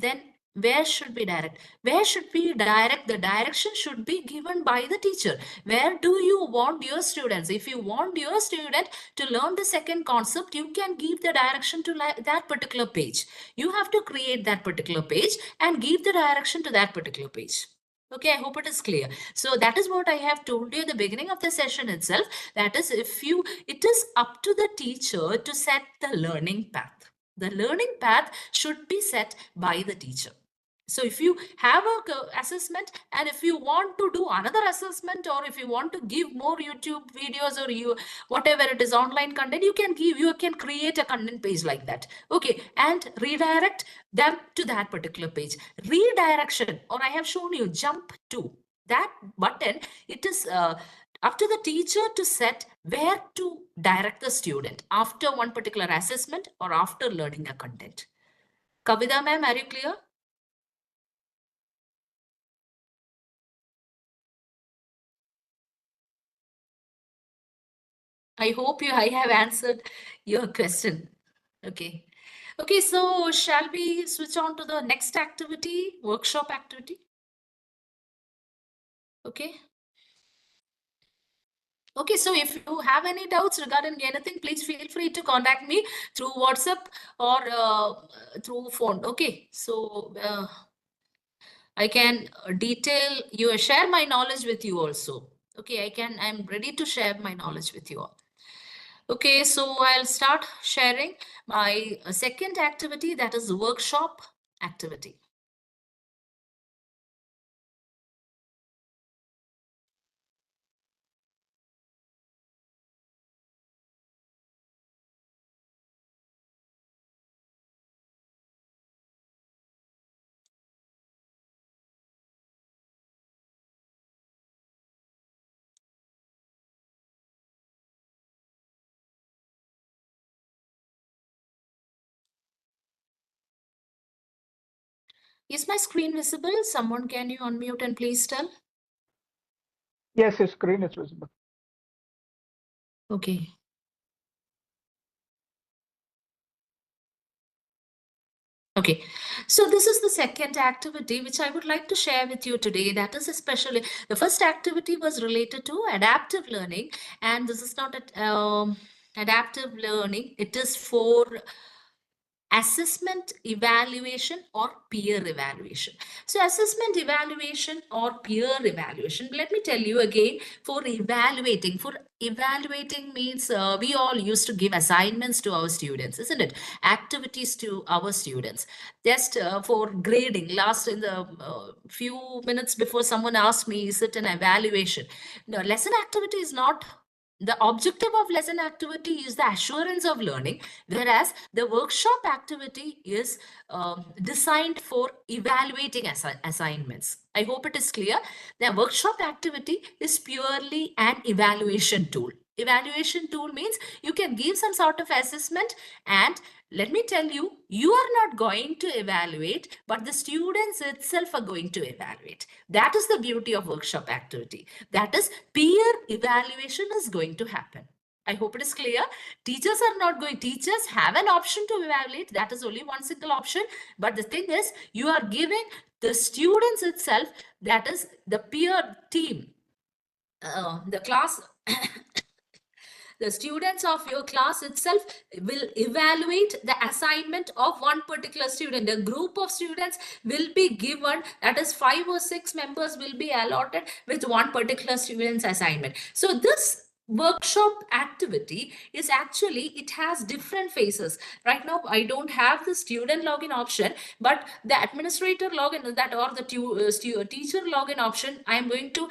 Then where should be direct? Where should be direct? The direction should be given by the teacher. Where do you want your students? If you want your student to learn the second concept, you can give the direction to that particular page. You have to create that particular page and give the direction to that particular page. Okay, I hope it is clear. So that is what I have told you at the beginning of the session itself. That is, it is up to the teacher to set the learning path. The learning path should be set by the teacher. So if you have a assessment, and if you want to do another assessment, or if you want to give more YouTube videos, or whatever it is, online content, you can create a content page like that. Okay, and redirect them to that particular page. Redirection, or I have shown you jump to that button. It is up to the teacher to set where to direct the student after one particular assessment or after learning a content. Kavita ma'am, are you clear? I hope I have answered your question. Okay. Okay, so shall we switch on to the next activity, workshop activity? Okay. Okay, so if you have any doubts regarding anything, please feel free to contact me through WhatsApp or through phone. Okay, so I can share my knowledge with you also. Okay, I'm ready to share my knowledge with you all. Okay, so I'll start sharing my second activity, that is workshop activity. Is my screen visible? Someone, can you unmute and please tell?
Yes, your screen is visible.
Okay. Okay, so this is the second activity which I would like to share with you today. That is especially, the first activity was related to adaptive learning, and this is not adaptive learning. It is for assessment evaluation or peer evaluation. So assessment evaluation or peer evaluation, let me tell you again, for evaluating means we all used to give assignments to our students, isn't it? Activities to our students. Just for grading, last in the few minutes before someone asked me, is it an evaluation? No, lesson activity is not. The objective of lesson activity is the assurance of learning, whereas the workshop activity is designed for evaluating assignments. I hope it is clear. The workshop activity is purely an evaluation tool. Evaluation tool means you can give some sort of assessment, and let me tell you, you are not going to evaluate, but the students itself are going to evaluate. That is the beauty of workshop activity. That is, peer evaluation is going to happen. I hope it is clear. Teachers have an option to evaluate. That is only one single option. But the thing is, you are giving the students itself, that is the peer team, the class, the students of your class itself will evaluate the assignment of one particular student. A group of students will be given, that is 5 or 6 members will be allotted with one particular student's assignment. So this workshop activity is actually, it has different phases. Right now I don't have the student login option, but the administrator login, that or the teacher login option, I am going to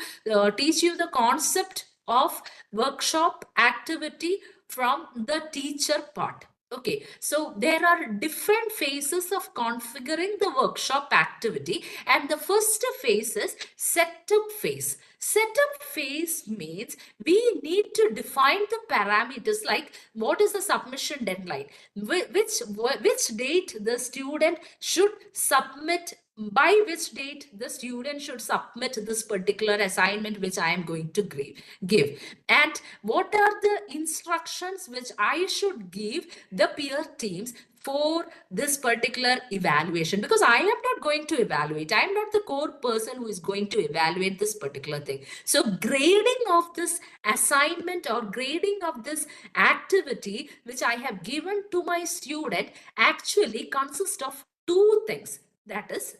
teach you the concept of workshop activity from the teacher part. Okay, so there are different phases of configuring the workshop activity, and the first phase is setup phase. Setup phase means we need to define the parameters, like what is the submission deadline, which date the student should submit, by which date the student should submit this particular assignment which I am going to give, and what are the instructions which I should give the peer teams for this particular evaluation, because I am not going to evaluate. I am not the core person who is going to evaluate this particular thing. So grading of this assignment or grading of this activity which I have given to my student actually consists of two things. That is,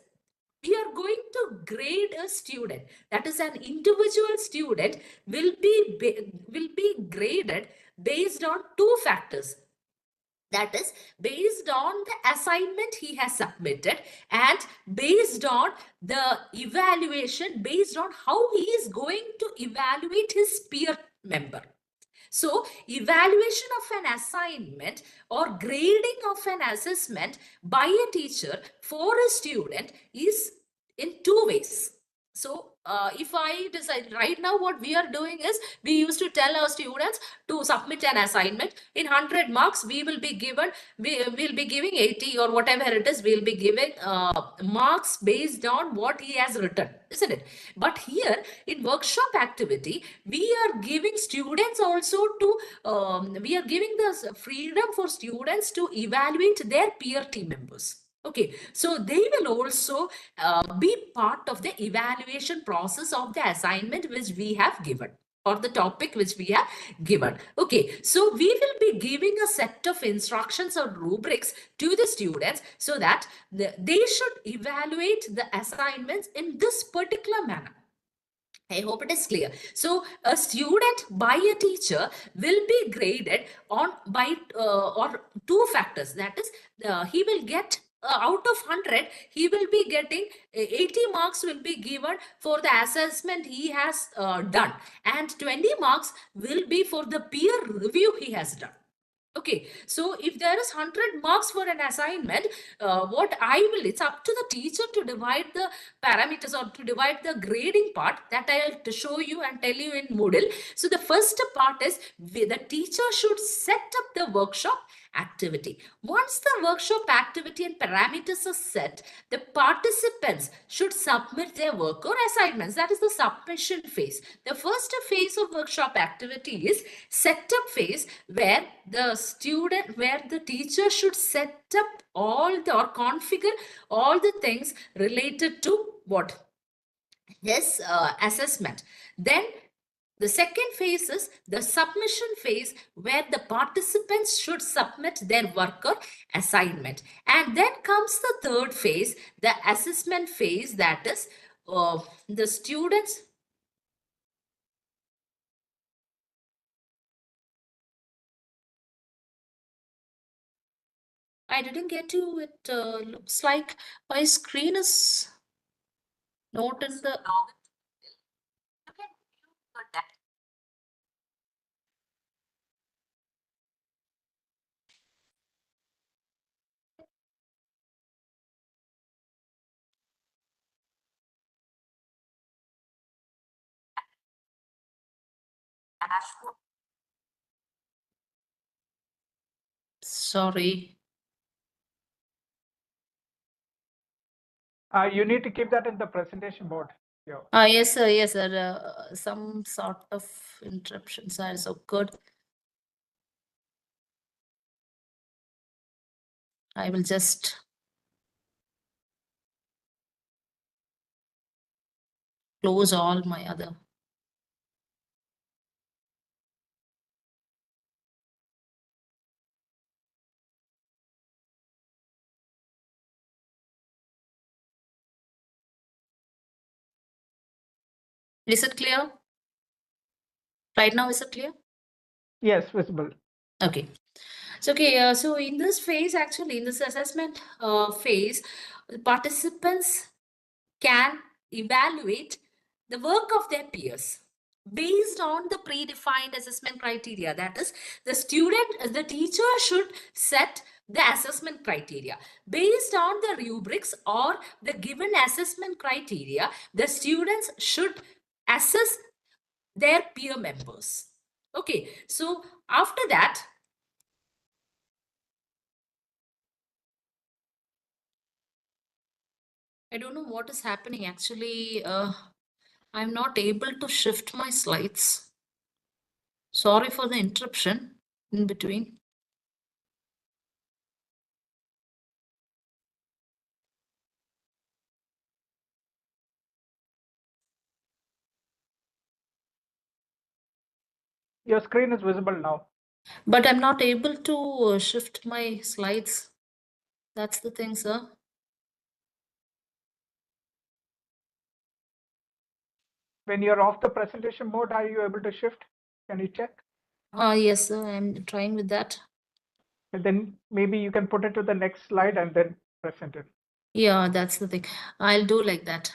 we are going to grade a student, that is an individual student will be graded based on two factors. That is, based on the assignment he has submitted, and based on the evaluation, based on how he is going to evaluate his peer member. So evaluation of an assignment or grading of an assessment by a teacher for a student is in two ways. So if I decide right now, what we are doing is, we used to tell our students to submit an assignment. In 100 marks, we will be giving 80 or whatever it is, we'll be giving marks based on what he has written, isn't it? But here in workshop activity, we are giving students also to, we are giving the freedom for students to evaluate their peer team members. Okay, so they will also be part of the evaluation process of the assignment which we have given, or the topic which we have given. Okay, so we will be giving a set of instructions or rubrics to the students so that they should evaluate the assignments in this particular manner. I hope it is clear. So a student by a teacher will be graded on by or two factors. That is, he will get out of 100, he will be getting 80 marks will be given for the assessment he has done, and 20 marks will be for the peer review he has done. Okay, so if there is 100 marks for an assignment, it's up to the teacher to divide the parameters or to divide the grading part, that I'll to show you and tell you in Moodle. So the first part is, the teacher should set up the workshop activity. Once the workshop activity and parameters are set, the participants should submit their work or assignments. That is the submission phase. The first phase of workshop activity is setup phase, where the teacher should set up all the, or configure all the things related to what? Yes, assessment. Then The second phase is the submission phase, where the participants should submit their work or assignment. And then comes the third phase, the assessment phase, that is the students. I didn't get to it. Looks like my screen is not in the. Sorry.
You need to keep that in the presentation mode. Yeah.
Yes, sir. Yes, sir. Some sort of interruptions are so good. I will just close all my other. Is it clear? Right now, is it clear?
Yes, visible.
Okay. So, okay, so in this phase, actually, in this assessment phase, participants can evaluate the work of their peers based on the predefined assessment criteria. That is, the teacher should set the assessment criteria. Based on the rubrics or the given assessment criteria, the students should assess their peer members. Okay, so after that, I don't know what is happening. Actually, I'm not able to shift my slides. Sorry for the interruption in between.
Your screen is visible now.
But I'm not able to shift my slides. That's the thing, sir.
When you're off the presentation mode, are you able to shift? Can you check?
Yes, sir. I'm trying with that.
And then maybe you can put it to the next slide and then present it.
Yeah, that's the thing. I'll do like that.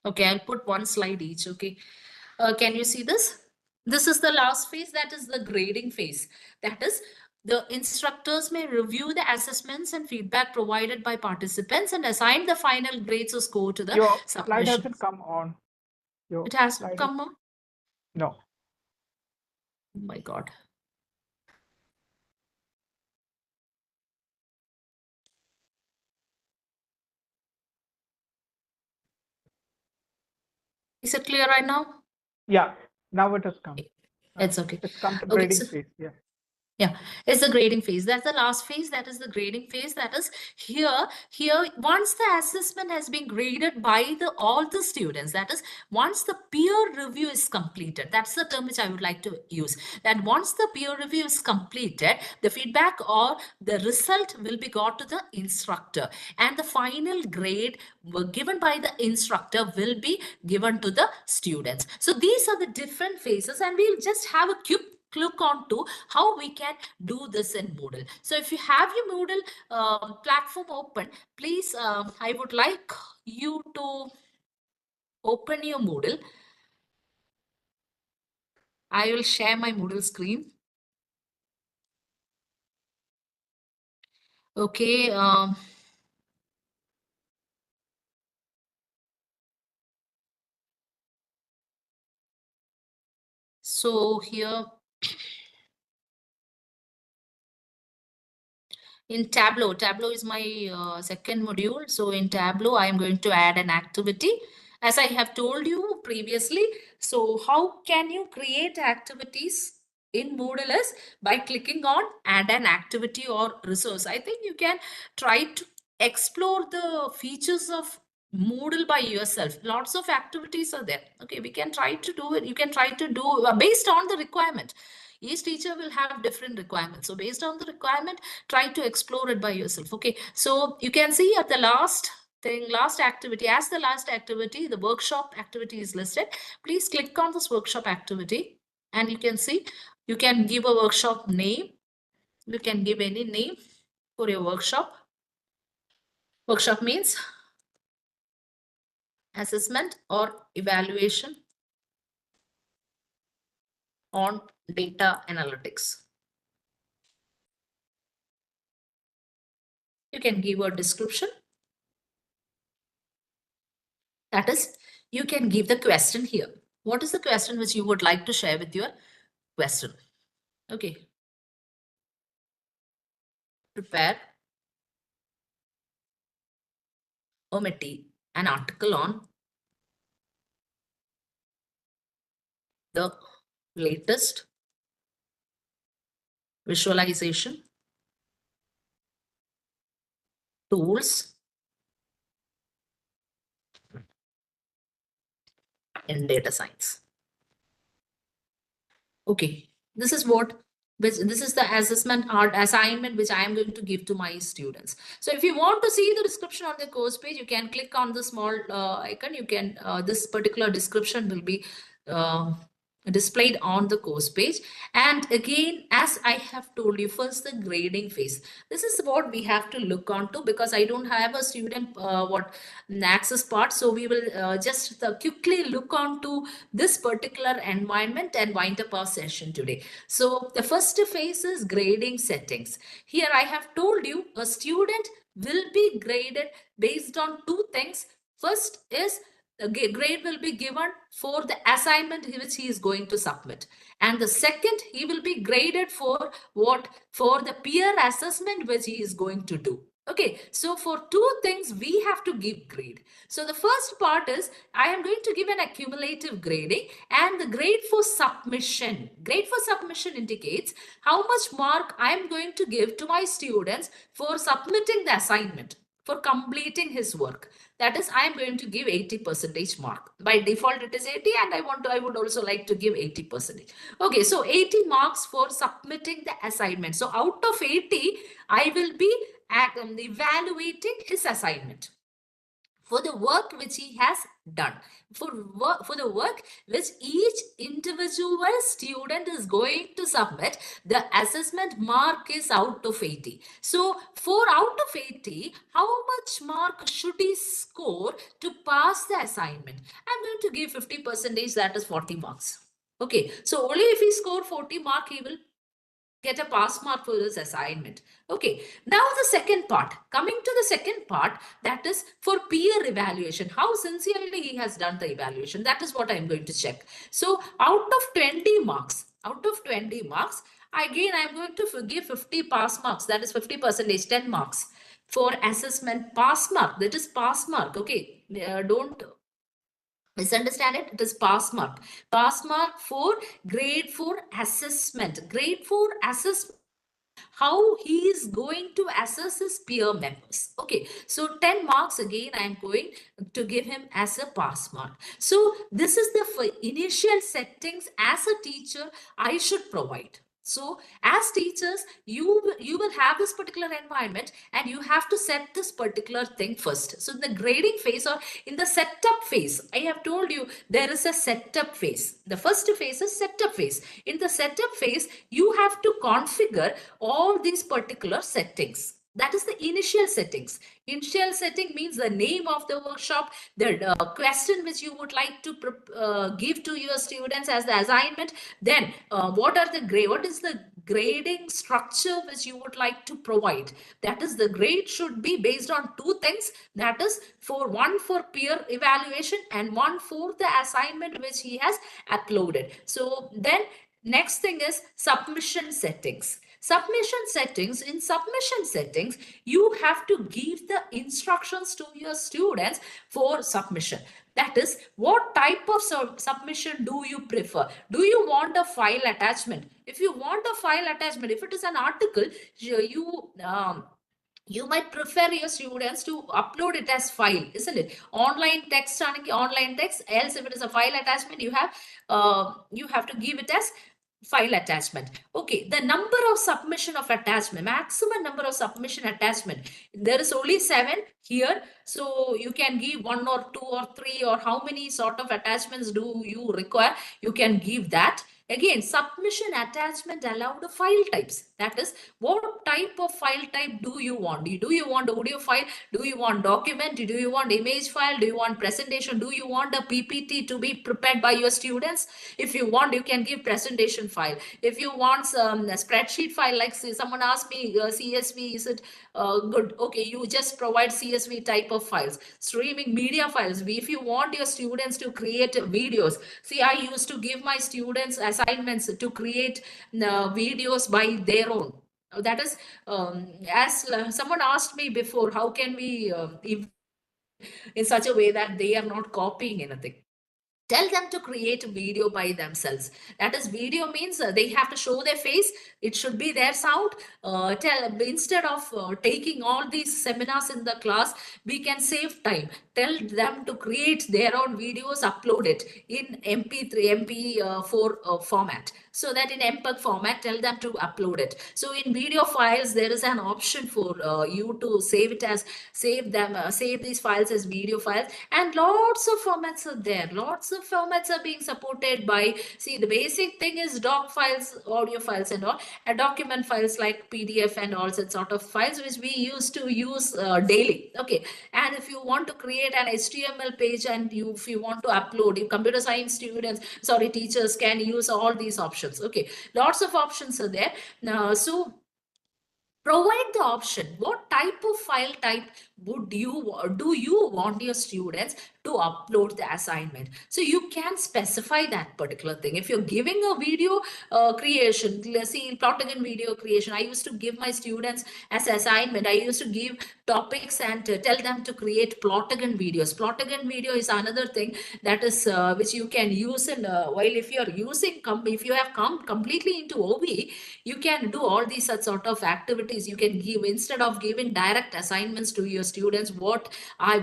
Okay, I'll put one slide each. Okay. Can you see this? This is the last phase, that is the grading phase. That is, the instructors may review the assessments and feedback provided by participants and assign the final grades or score to the
Your slide
submission.
hasn't come on. Your
It has
slide
come on?
No.
Oh my God. Is it clear right now?
Yeah, now it has come.
It's okay.
It's come to
Okay,
grading
so
phase. Yeah.
yeah, it's the grading phase. That's the last phase. That is the grading phase. That is here. Once the assessment has been graded by all the students, that is, once the peer review is completed, that's the term which I would like to use. That once the peer review is completed, the feedback or the result will be got to the instructor, and the final grade given by the instructor will be given to the students. So these are the different phases, and we'll just have a quick look on to how we can do this in Moodle. So if you have your Moodle platform open, please, I would like you to open your Moodle. I will share my Moodle screen. Okay. So here in Tableau is my second module. So in Tableau, I am going to add an activity, as I have told you previously. So how can you create activities in Moodle is by clicking on add an activity or resource. I think you can try to explore the features of Moodle by yourself. Lots of activities are there. Okay, we can try to do it. You can try to do based on the requirement. Each teacher will have different requirements. So based on the requirement, try to explore it by yourself. Okay, so you can see at the last thing, last activity, as the last activity, the workshop activity is listed. Please click on this workshop activity and you can see, you can give a workshop name. You can give any name for your workshop. Workshop means assessment or evaluation on data analytics. You can give a description. That is, you can give the question here. What is the question which you would like to share with your question? Okay. Prepare an article on the latest visualization tools in data science. Okay, this is the assessment art assignment which I am going to give to my students. So if you want to see the description on the course page, you can click on the small icon. You can this particular description will be displayed on the course page. And again, as I have told you, first the grading phase. This is what we have to look on to, because I don't have a student access part. So we will just quickly look on to this particular environment and wind up our session today. So the first phase is grading settings. Here I have told you a student will be graded based on two things. First is a grade will be given for the assignment which he is going to submit, and the second, he will be graded for what? For the peer assessment which he is going to do. Okay, so for two things we have to give grade. So the first part is I am going to give an accumulative grading, and the grade for submission. Grade for submission indicates how much mark I am going to give to my students for submitting the assignment, for completing his work. That is, I am going to give 80% mark. By default, it is 80, and I would also like to give 80%. Okay, so 80 marks for submitting the assignment. So out of 80, I will be evaluating his assignment for the work which he has done, for the work which each individual student is going to submit. The assessment mark is out of 80. So for out of 80, how much mark should he score to pass the assignment? I'm going to give 50%, that is 40 marks. Okay, so only if he score 40 mark, he will get a pass mark for this assignment. Okay, now the second part, coming to the second part, that is for peer evaluation, how sincerely he has done the evaluation. That is what I'm going to check. So out of 20 marks, again I'm going to give 50 pass marks, that is 50%, 10 marks for assessment pass mark. That is pass mark. Okay, don't misunderstand it. It is pass mark. Pass mark for grade 4 assessment. Grade 4 assessment, how he is going to assess his peer members. Okay, so 10 marks again I am going to give him as a pass mark. So this is the initial settings as a teacher I should provide. So as teachers, you will have this particular environment, and you have to set this particular thing first. So in the grading phase, or in the setup phase, I have told you there is a setup phase. The first phase is setup phase. In the setup phase, you have to configure all these particular settings. That is the initial settings. Initial setting means the name of the workshop, the question which you would like to give to your students as the assignment. Then what is the grading structure which you would like to provide. That is, the grade should be based on two things. That is, one for peer evaluation, and one for the assignment which he has uploaded. So then next thing is submission settings. In submission settings, you have to give the instructions to your students for submission. That is, what type of submission do you prefer? Do you want a file attachment? If you want a file attachment, if it is an article, you you might prefer your students to upload it as file, isn't it? Online text, online text, else if it is a file attachment, you have to give it as file attachment. Okay, the number of submission of attachment, maximum number of submission attachment, there is only 7 here, so you can give 1 or 2 or 3, or how many sort of attachments do you require, you can give that. Again, submission attachment allowed file types, that is, what type of file type do you want? Do you want audio file? Do you want document? Do you want image file? Do you want presentation? Do you want a PPT to be prepared by your students? If you want, you can give presentation file. If you want a spreadsheet file, like say someone asked me, CSV, is it good? Okay, you just provide CSV type of files. Streaming media files, if you want your students to create videos, see, I used to give my students assignments to create videos by their own. That is, as someone asked me before, how can we evaluate in such a way that they are not copying anything? Tell them to create a video by themselves. That is, video means they have to show their face, it should be their sound. Instead of taking all these seminars in the class, we can save time. Tell them to create their own videos, upload it in mp3 mp4 format, so that in mpeg format, tell them to upload it. So in video files, there is an option for you to save these files as video files, and lots of formats are there. Lots of formats are being supported by, see, the basic thing is doc files, audio files and all, and document files like PDF and all such sort of files, which we used to use daily. Okay, and if you want to create an HTML page, and if you want to upload, you computer science students, sorry, teachers can use all these options. Okay, lots of options are there. Now, so provide the option, what type of file type do you want your students to upload the assignment? So you can specify that particular thing. If you're giving a video creation, let's see, plotting in video creation, I used to give my students as assignment, I used to give topics and tell them to create plotting videos. Plotting video is another thing that is which you can use in while if you're using if you have come completely into OBE, you can do all these such sort of activities. You can give, instead of giving direct assignments to your students, what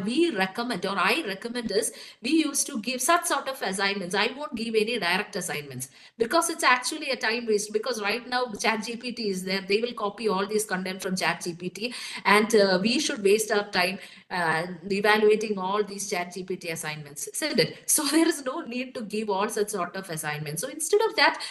we recommend, or I recommend, is we used to give such sort of assignments. I won't give any direct assignments, because it's actually a time waste, because right now ChatGPT is there, they will copy all these content from ChatGPT, and we should waste our time evaluating all these ChatGPT assignments, isn't it? So there is no need to give all such sort of assignments. So instead of that,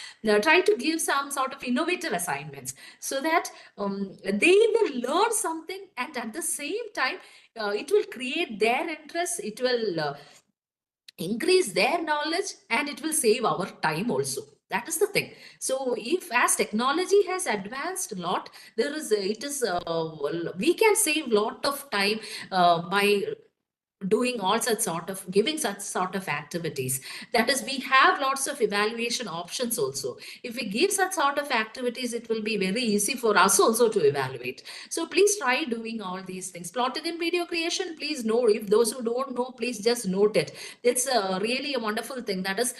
try to give some sort of innovative assignments, so that they will learn something, and at the same time it will create their interest, it will increase their knowledge, and it will save our time also. That is the thing. So if, as technology has advanced a lot, there is we can save lot of time by doing all such sort of, giving such sort of activities. That is, we have lots of evaluation options also. If we give such sort of activities, it will be very easy for us also to evaluate. So please try doing all these things. Plotted in video creation, please know, if those who don't know, please just note it. It's really a wonderful thing, that is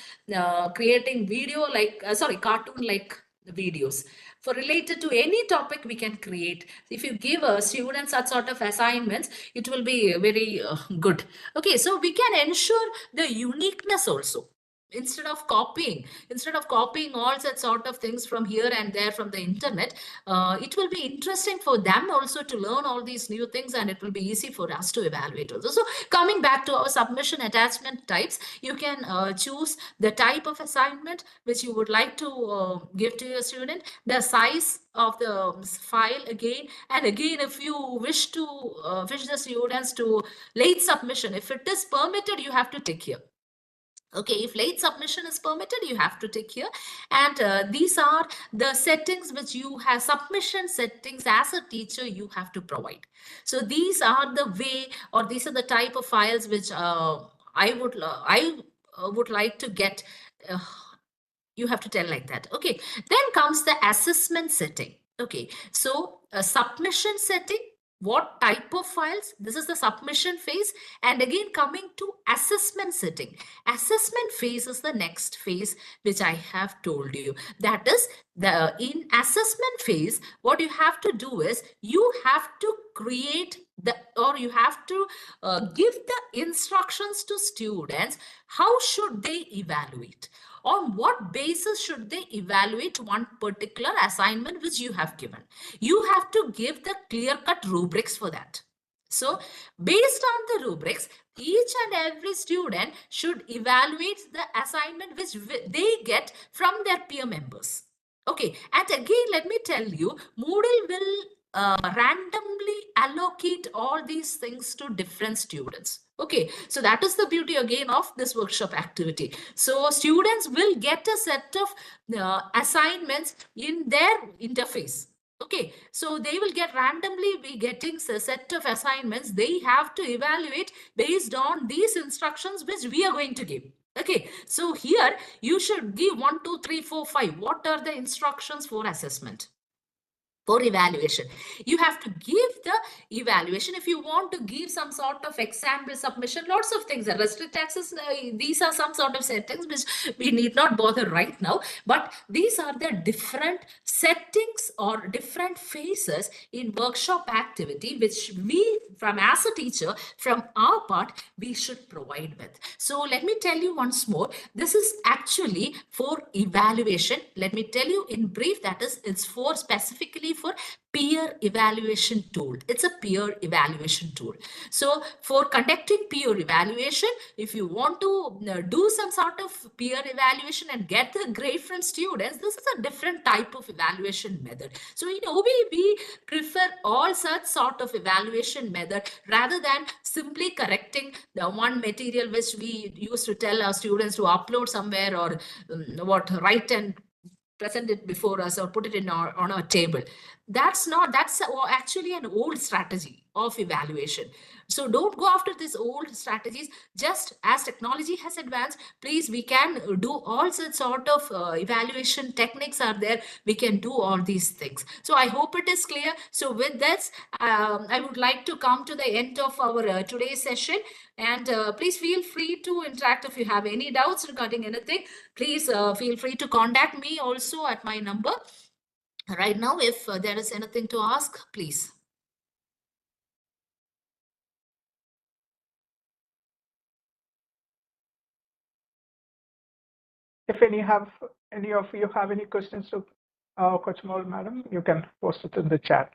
creating video like cartoon like videos for related to any topic we can create. If you give a student such sort of assignments, it will be very good. Okay, so we can ensure the uniqueness also. Instead of copying all such sort of things from here and there from the internet, it will be interesting for them also to learn all these new things, and it will be easy for us to evaluate also. So coming back to our submission attachment types, you can choose the type of assignment which you would like to give to your student, the size of the file again and again. If you wish to wish the students to late submission, if it is permitted, you have to tick here. Okay, if late submission is permitted, you have to tick here. And these are the settings which you have, submission settings as a teacher you have to provide. So these are the way, or these are the type of files which I would like to get. You have to tell like that. Okay, then comes the assessment setting. Okay, so a submission setting, what type of files. This is the submission phase. And again, coming to assessment setting. Assessment phase is the next phase which I have told you. That is, the in assessment phase, what you have to do is you have to create the, or you have to give the instructions to students. How should they evaluate? On what basis should they evaluate one particular assignment which you have given? You have to give the clear-cut rubrics for that. So based on the rubrics, each and every student should evaluate the assignment which they get from their peer members. Okay, and again, let me tell you, Moodle will randomly allocate all these things to different students. Okay, so that is the beauty again of this workshop activity. So students will get a set of assignments in their interface. Okay, so they will get randomly be getting a set of assignments. They have to evaluate based on these instructions which we are going to give. Okay, so here you should give 1, 2, 3, 4, 5. What are the instructions for assessment? For evaluation, you have to give the evaluation. If you want to give some sort of example submission, lots of things are restrict access. These are some sort of settings which we need not bother right now, but these are the different settings or different phases in workshop activity which we, from as a teacher, from our part, we should provide with. So let me tell you once more, this is actually for evaluation. Let me tell you in brief, that is, it's for specifically for peer evaluation tool. It's a peer evaluation tool. So for conducting peer evaluation, if you want to do some sort of peer evaluation and get the grade from students, this is a different type of evaluation method. So in OBE, we prefer all such sort of evaluation method rather than simply correcting the one material which we used to tell our students to upload somewhere or write and present it before us or put it in on our table. That's actually an old strategy of evaluation. So don't go after these old strategies. Just as technology has advanced, please, we can do all such sort of evaluation techniques are there. We can do all these things. So I hope it is clear. So with this, I would like to come to the end of our today's session. And please feel free to interact if you have any doubts regarding anything. Please feel free to contact me also at my number. Right now, if there is anything to ask, please.
If any of you have any questions to Coach Moul, madam, you can post it in the chat.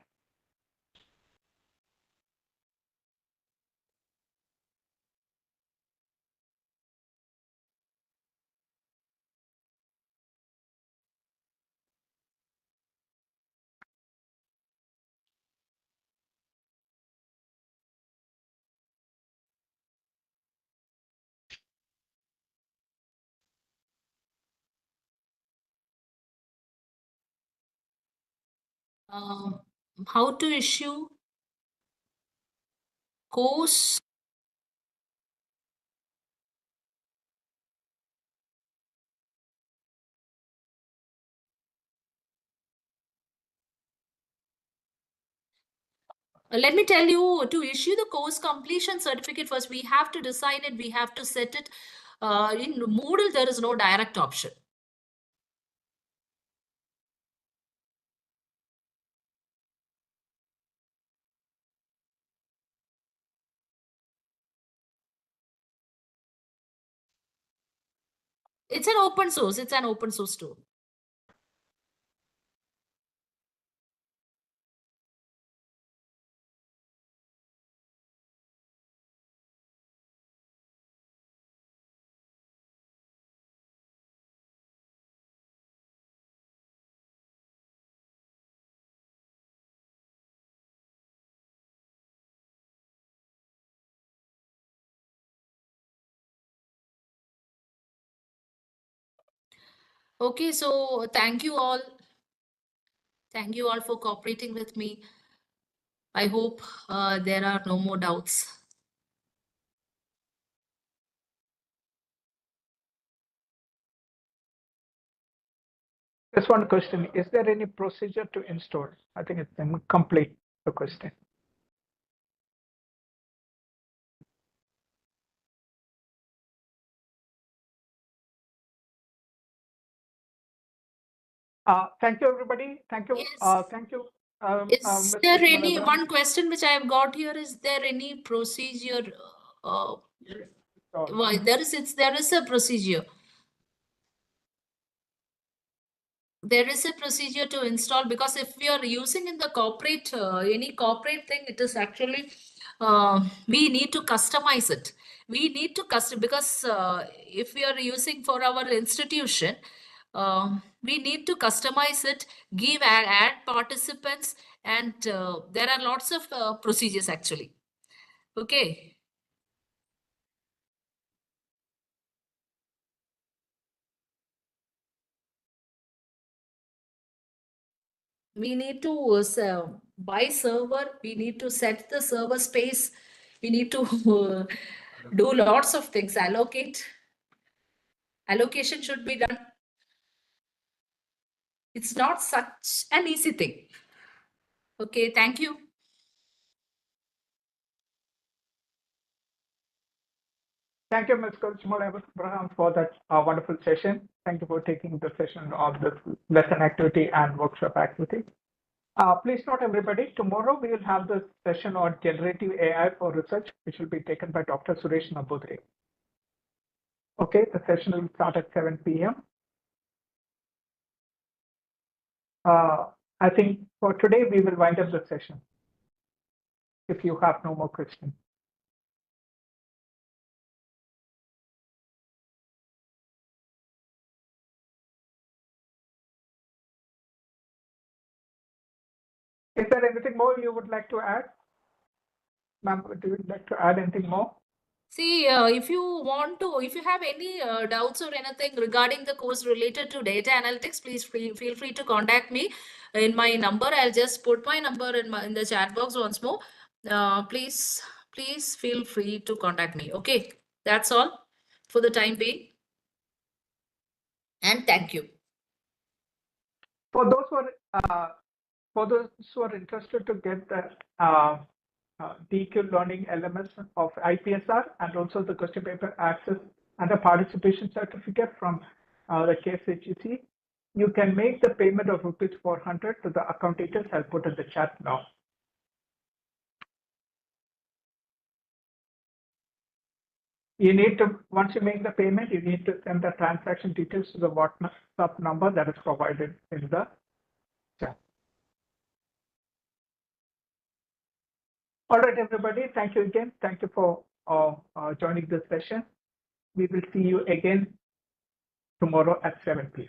How to issue course? Let me tell you, to issue the course completion certificate, first we have to design it, we have to set it. In Moodle, there is no direct option. It's an open source. It's an open source tool. Okay, so thank you all. Thank you all for cooperating with me. I hope there are no more doubts.
Just one question. Is there any procedure to install? I think it's complete the question. Thank you, everybody. Thank you.
Yes.
Thank you,
Is
Ms.
there
Kushmal
any
Abraham.
one question which I have got here? Is there any procedure? Why there is a procedure. There is a procedure to install, because if we are using in the corporate any corporate thing, it is actually we need to customize it. We need to custom, because if we are using for our institution, we need to customize it, give add participants, and there are lots of procedures actually. Okay. We need to buy server, we need to set the server space, we need to do lots of things, allocation should be done. It's not such an easy thing. Okay, thank you.
Thank you, Ms. Kushmal Abraham, for that wonderful session. Thank you for taking the session of this lesson activity and workshop activity. Please note, everybody, tomorrow we will have the session on generative AI for research, which will be taken by Dr. Suresh Nambudri. Okay, the session will start at 7 p.m. I think for today, we will wind up the session if you have no more questions. Is there anything more you would like to add? Ma'am, would you like to add anything more?
See, if you have any doubts or anything regarding the course related to data analytics, please feel free to contact me in my number. I'll just put my number in the chat box once more. Please feel free to contact me. Okay, that's all for the time being. And thank you.
For those who are interested to get the DQ learning elements of IPSR and also the question paper access and the participation certificate from the KSHEC, you can make the payment of ₹400 to the account details I'll put in the chat now. You need to, once you make the payment, you need to send the transaction details to the WhatsApp number that is provided in the chat. All right, everybody. Thank you again. Thank you for joining this session. We will see you again tomorrow at 7 p.m.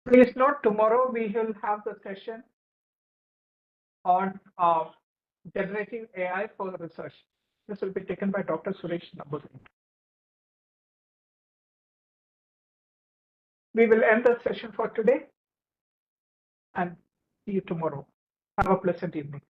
Please note, tomorrow we will have the session on generative AI for research. This will be taken by Dr. Suresh Nambudri. We will end the session for today and see you tomorrow. Have a pleasant evening.